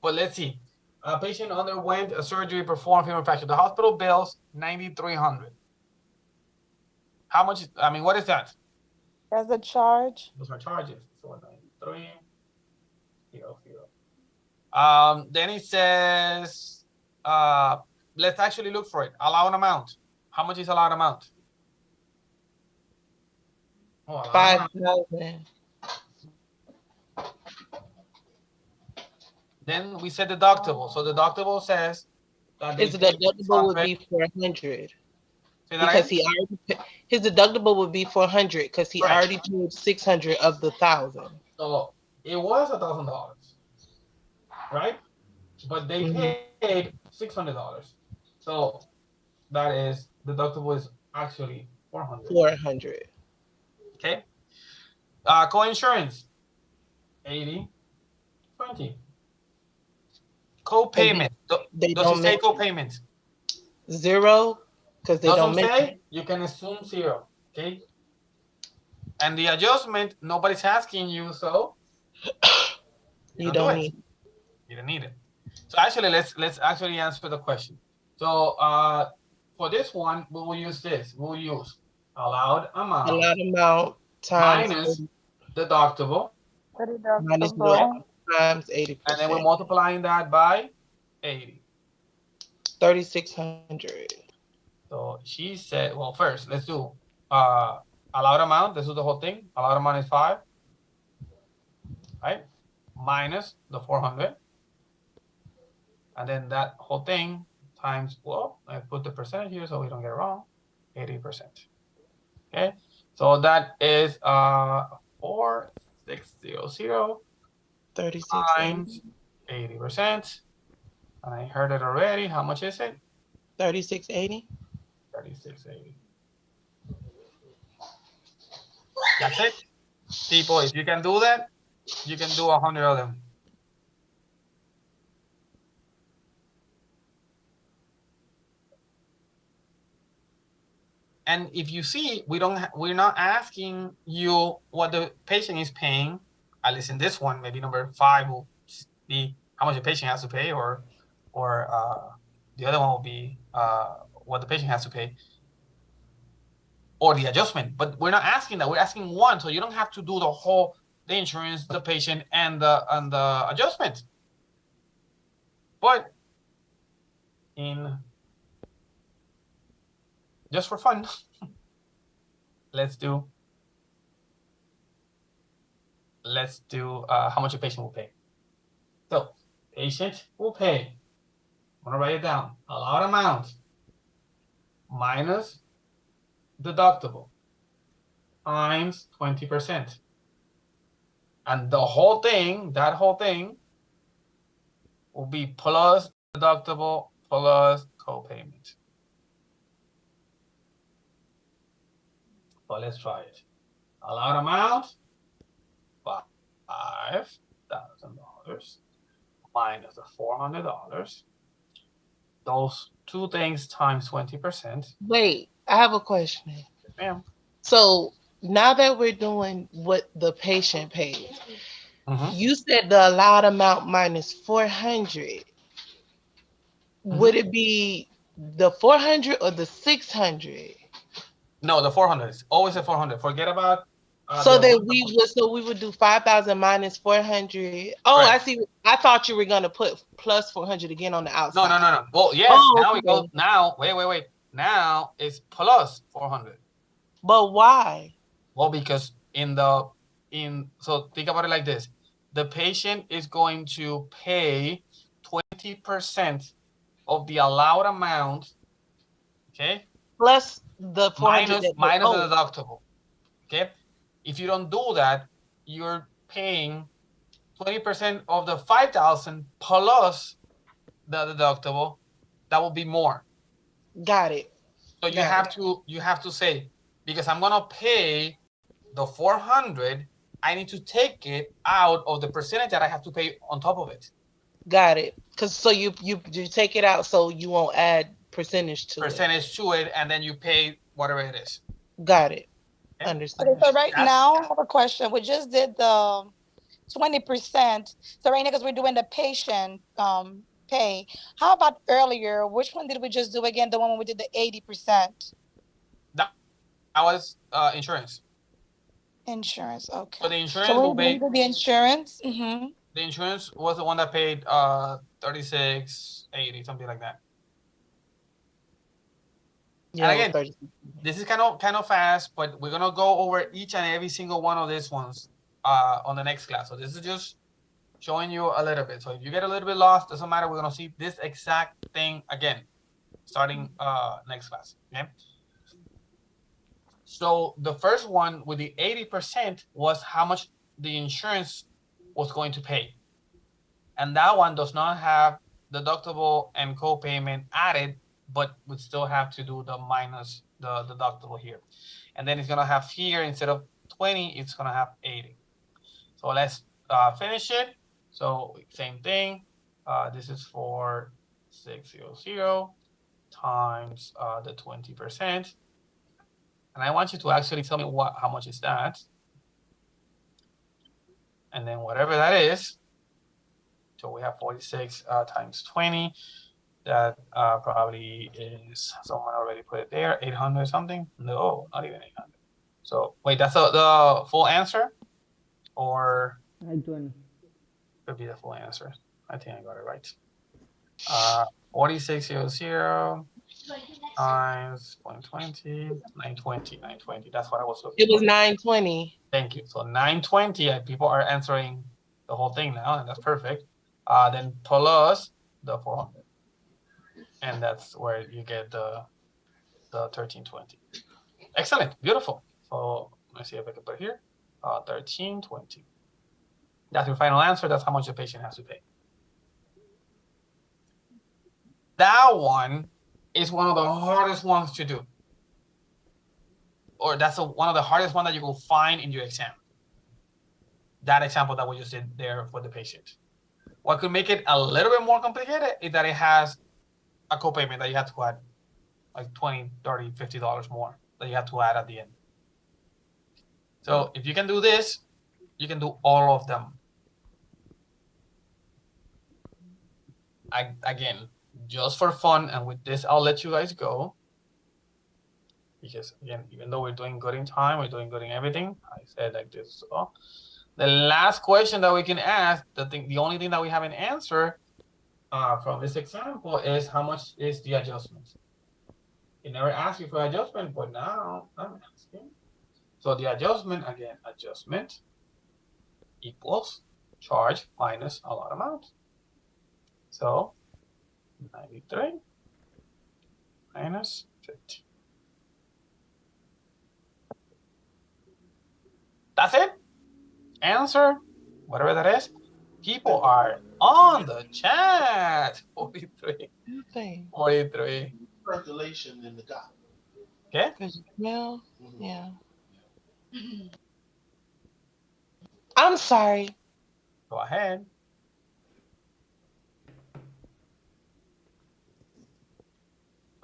let's see. A patient underwent a surgery performed human fracture. The hospital bills $9,300. How much? I mean, what is that? As a charge. Those are charges. So 93. Then it says, let's actually look for it. Allowed amount. How much is allowed amount? Oh, 5,000. Then we said deductible. So the deductible says that His deductible would be 400 because he already his deductible would be 400 because he already paid 600 of the 1,000. So it was $1,000, right? But they paid $600. So that is deductible is actually 400. 400. Okay. Co-insurance 80, 20. Co-payment. Does it say co-payment? 0 because they don't say. You can assume 0. Okay. And the adjustment, nobody's asking you, so you don't need it. You don't need it. So actually, let's actually answer the question. So for this one, we will use this. We will use allowed amount. Allowed amount times minus deductible. Minus times 80%. And then we're multiplying that by 80. 3,600. So she said, well, first, let's do allowed amount. This is the whole thing. Allowed amount is 5. Right? Minus the 400. And then that whole thing times, well, I put the percentage here so we don't get it wrong, 80%. Okay, so that is 4,600 times 80%. And I heard it already. How much is it? 3,680. 3,680. That's it. People, if you can do that, you can do 100 of them. And if you see, we're not asking you what the patient is paying. At least in this one, maybe number 5 will be how much the patient has to pay, or the other one will be what the patient has to pay, or the adjustment. But we're not asking that. We're asking one, so you don't have to do the insurance, the patient, and the adjustment. But just for fun, let's do how much a patient will pay. So patient will pay, I'm gonna write it down, allowed amount minus deductible times 20%. And the whole thing, that whole thing will be plus deductible plus co-payment. Well, let's try it. Allowed amount, $5,000 minus the $400. Those two things times 20%. Wait, I have a question. Ma'am. So now that we're doing what the patient pays, you said the allowed amount minus 400. Would it be the 400 or the 600? No, the 400. It's always a 400. Forget about. So we would do 5,000 minus 400. Oh, right. I see. I thought you were gonna put plus 400 again on the outside. No. Well, yes. Now we go. Now wait. Now it's plus 400. But why? Well, because so think about it like this: the patient is going to pay 20% of the allowed amount. Okay. Plus the 400 minus the deductible. Okay. If you don't do that, you're paying 20% of the 5,000 plus the deductible, that will be more. Got it. So you have to say, because I'm gonna pay the 400, I need to take it out of the percentage that I have to pay on top of it. Got it. Because so you take it out so you won't add percentage to it. And then you pay whatever it is. Got it. Okay? Understand. Okay, so right now, I have a question. We just did the 20%. So right now, because we're doing the patient pay, how about earlier? Which one did we just do again? The one when we did the 80%? That was insurance. Insurance, okay. So the insurance So will when we pay. did the insurance, The insurance was the one that paid $36.80, something like that. Yeah, and again, this is kind of fast, but we're gonna go over each and every single one of these ones on the next class. So this is just showing you a little bit. So if you get a little bit lost, doesn't matter. We're gonna see this exact thing again, starting next class. Okay. So the first one with the 80% was how much the insurance was going to pay, and that one does not have deductible and co-payment added, but would still have to do the minus the deductible here. And then it's gonna have here, instead of 20, it's gonna have 80. So let's finish it. So same thing. This is for 600 times the 20%. And I want you to actually tell me how much is that. And then whatever that is. So we have 46 times 20. That probably is, someone already put it there, 800 something. No, not even 800. So wait, that's the full answer, or 920. could be the full answer. I think I got it right. 4600 times 0.20, 920. That's what I was looking for. It was 920. Thank you. So 920, people are answering the whole thing now, and that's perfect. Then plus the 400. And that's where you get the 1320. Excellent, beautiful. So let's see if I can put it here. 1320. That's your final answer. That's how much the patient has to pay. That one is one of the hardest ones to do. Or that's one of the hardest ones that you will find in your exam. That example that we just did there for the patient. What could make it a little bit more complicated is that it has a co-payment that you have to add, like $20, $30, $50 more that you have to add at the end. So if you can do this, you can do all of them. Again, just for fun, and with this, I'll let you guys go. Because again, even though we're doing good in time, we're doing good in everything, I said like this. So the last question that we can ask, the only thing that we haven't answered from this example is how much is the adjustment? It never asked you for adjustment, but now I'm asking. So the adjustment, again, adjustment equals charge minus allowed amount. So 93 minus 50. That's it. Answer, whatever that is. People are on the chat. 43. 43. Circulation in the gut. Okay. Well, yeah. I'm sorry. Go ahead.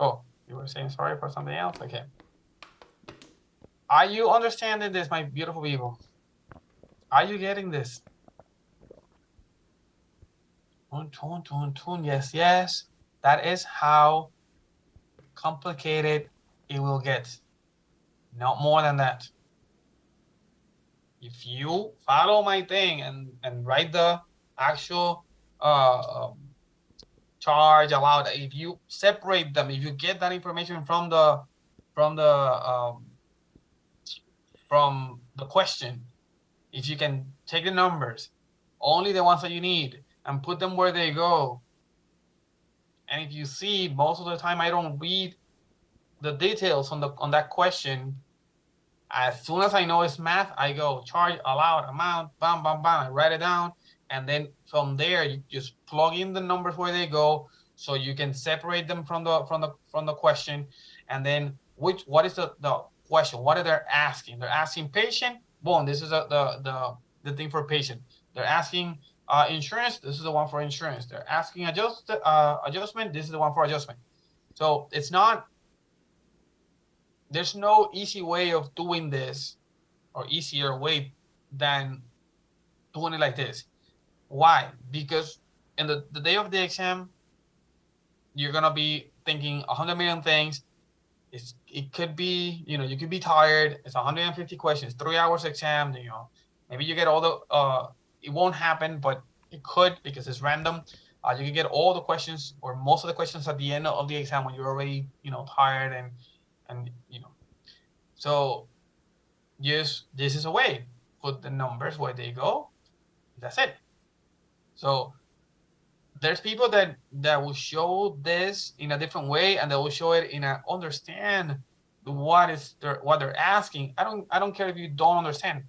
Oh, you were saying sorry for something else? Okay. Are you understanding this, my beautiful people? Are you getting this? Yes, yes. That is how complicated it will get. Not more than that. If you follow my thing and write the actual charge allowed, if you separate them, if you get that information from the question, if you can take the numbers, only the ones that you need, and put them where they go. And if you see, most of the time I don't read the details on that question. As soon as I know it's math, I go charge allowed amount, bam, bam, bam, I write it down, and then from there you just plug in the numbers where they go, so you can separate them from the question. And then what is the question? What are they asking? They're asking patient. Boom, this is the thing for patient. They're asking insurance. This is the one for insurance. They're asking adjustment. This is the one for adjustment. So it's not. There's no easy way of doing this, or easier way than doing it like this. Why? Because in the day of the exam, you're gonna be thinking 100 million things. It could be, you could be tired. It's 150 questions, 3 hours exam. Maybe you get all the. It won't happen, but it could, because it's random. You can get all the questions, or most of the questions, at the end of the exam when you're already tired and. So yes, this is a way. Put the numbers where they go. That's it. So there's people that will show this in a different way, and they will show it in a understand what they're asking. I don't care if you don't understand.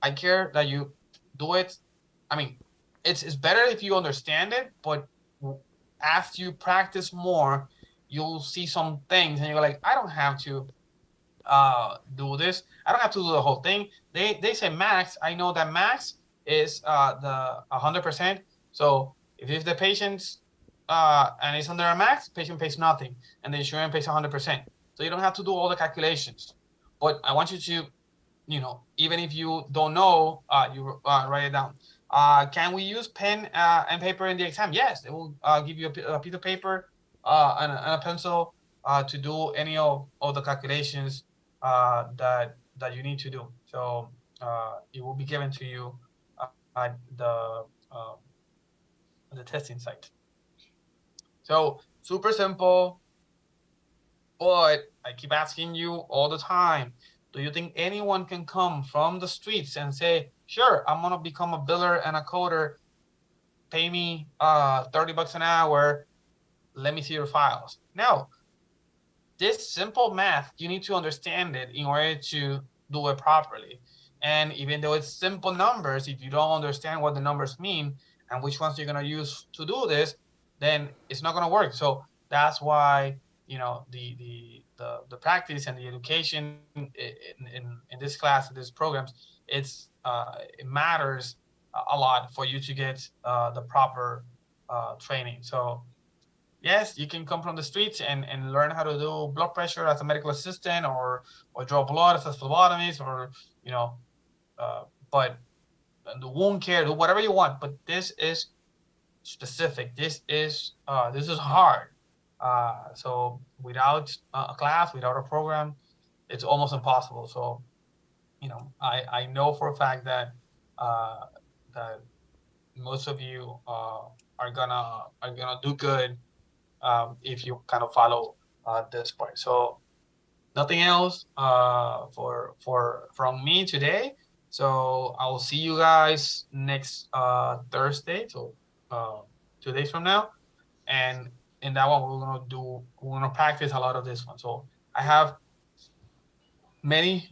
I care that you do it. I mean, it's better if you understand it, but as you practice more, you'll see some things and you're like, I don't have to do this. I don't have to do the whole thing. They say max. I know that max is the 100%. So if the patient's and it's under a max, patient pays nothing, and the insurance pays 100%. So you don't have to do all the calculations. But I want you to, even if you don't know, you write it down. Can we use pen and paper in the exam? Yes, they will give you a piece of paper and a pencil to do any of the calculations that you need to do. So it will be given to you at the testing site. So super simple, but I keep asking you all the time, do you think anyone can come from the streets and say, sure, I'm gonna become a biller and a coder, pay me $30 an hour, let me see your files? No. This simple math, you need to understand it in order to do it properly. And even though it's simple numbers, if you don't understand what the numbers mean and which ones you're going to use to do this, then it's not going to work. So that's why, the practice and the education in this class, in these programs, it matters a lot for you to get the proper training. So yes, you can come from the streets and learn how to do blood pressure as a medical assistant, or draw blood as a phlebotomist, or but the wound care, do whatever you want. But this is specific. This is hard. So without a class, without a program, it's almost impossible. So I know for a fact that that most of you are gonna do good if you kind of follow this part. So nothing else from me today. So I will see you guys next Thursday. So 2 days from now, and in that one we're gonna practice a lot of this one. So I have many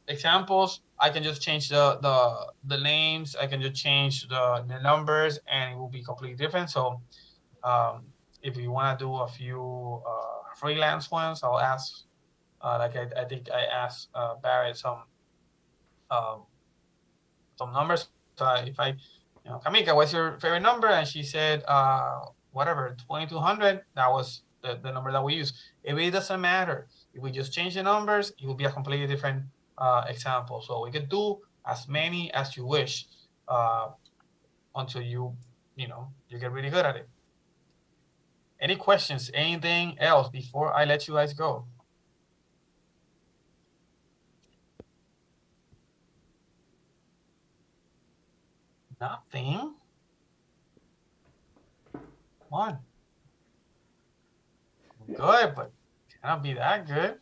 examples. I can just change the names. I can just change the numbers, and it will be completely different. So if you want to do a few freelance ones, I'll ask, like I think I asked Barrett some numbers. If I, Kamika, what's your favorite number? And she said, whatever, 2200. That was the number that we use. If it doesn't matter, if we just change the numbers, it will be a completely different example. So we could do as many as you wish until you get really good at it. Any questions? Anything else before I let you guys go? Nothing. Come on. Good, but cannot be that good.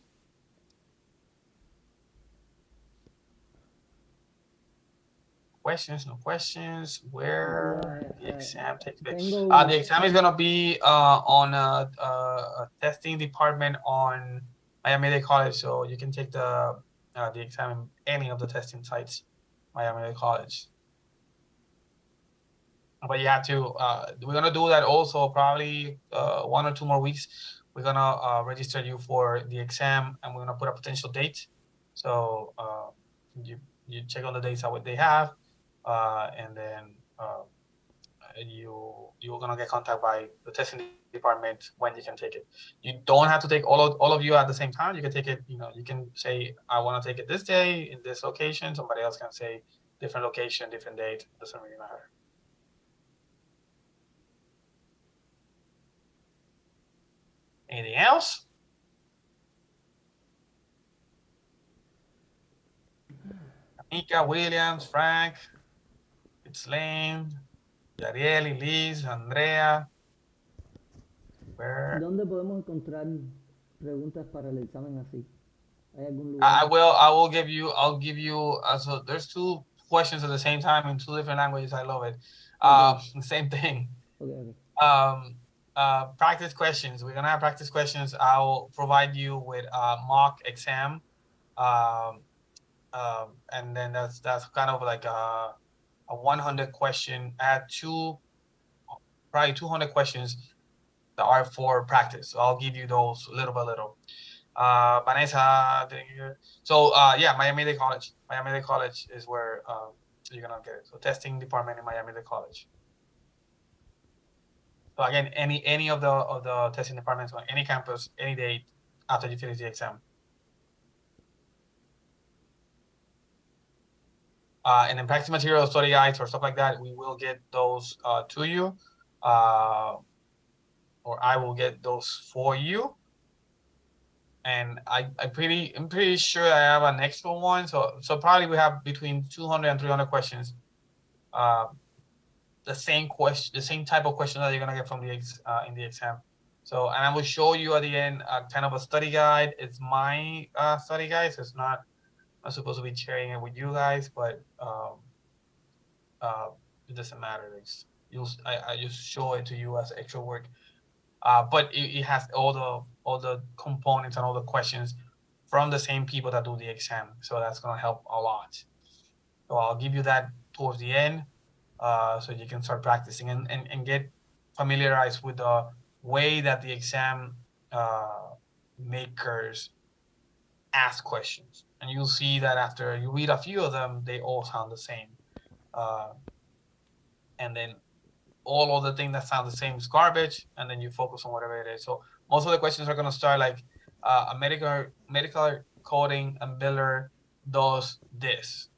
Questions? No questions. Where the exam takes place? The exam is gonna be on a testing department on Miami-Dade College, so you can take the exam in any of the testing sites, Miami-Dade College. But you have to, we're gonna do that also probably 1 or 2 more weeks. We're gonna register you for the exam, and we're gonna put a potential date. So you check on the dates that what they have, and then you're gonna get contacted by the testing department when you can take it. You don't have to take all of you at the same time. You can take it, you can say, I want to take it this day in this location. Somebody else can say different location, different date. It doesn't really matter. Anything else? Mika, Williams, Frank, it's Lane, Yariel, Liz, Andrea. Where? ¿Dónde podemos encontrar preguntas para el examen así? ¿Hay algún lugar? I'll give you, so there's 2 questions at the same time in 2 different languages. I love it. Okay. Same thing. Okay. Practice questions. We're gonna have practice questions. I'll provide you with a mock exam. And then that's kind of like a 100 question. I had probably 200 questions that are for practice. So I'll give you those little by little. Vanessa, so yeah, Miami-Dade College. Miami-Dade College is where you're gonna get it. So testing department in Miami-Dade College. So again, any of the testing departments on any campus, any date after you finish the exam. And then practice materials, study guides, or stuff like that, we will get those to you, or I will get those for you. And I'm pretty sure I have an extra one. So probably we have between 200 and 300 questions. The same type of question that you're gonna get from the in the exam. So, and I will show you at the end kind of a study guide. It's my study guide, so it's not. I'm supposed to be sharing it with you guys, but it doesn't matter. I just show it to you as extra work. But it has all the components and all the questions from the same people that do the exam. So that's gonna help a lot. So I'll give you that towards the end, so you can start practicing and get familiarized with the way that the exam makers ask questions. And you'll see that after you read a few of them, they all sound the same. And then all of the things that sound the same is garbage, and then you focus on whatever it is. So most of the questions are going to start like a medical coding and biller does this.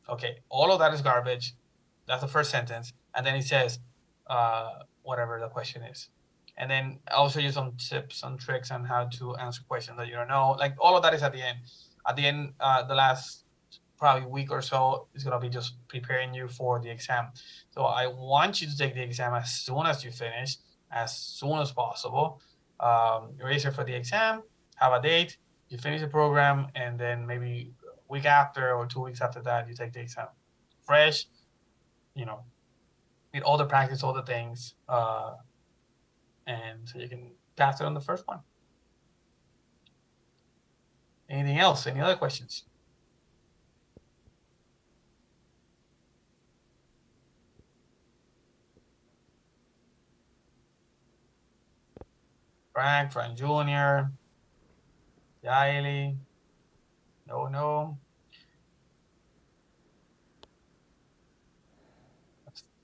Okay, all of that is garbage. That's the first sentence. And then it says whatever the question is. And then I'll show you some tips and tricks on how to answer questions that you don't know. Like all of that is at the end. At the end, the last probably week or so is gonna be just preparing you for the exam. So I want you to take the exam as soon as you finish, as soon as possible. Register for the exam, have a date, you finish the program, and then maybe a week after or 2 weeks after that, you take the exam. Fresh, with all the practice, all the things, and so you can pass it on the first one. Anything else? Any other questions? Frank Jr., Yaeli, no.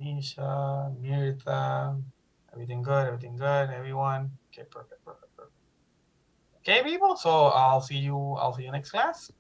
Nisha, Mirta, everything good, everyone. Okay, perfect. Okay, people, so I'll see you next class.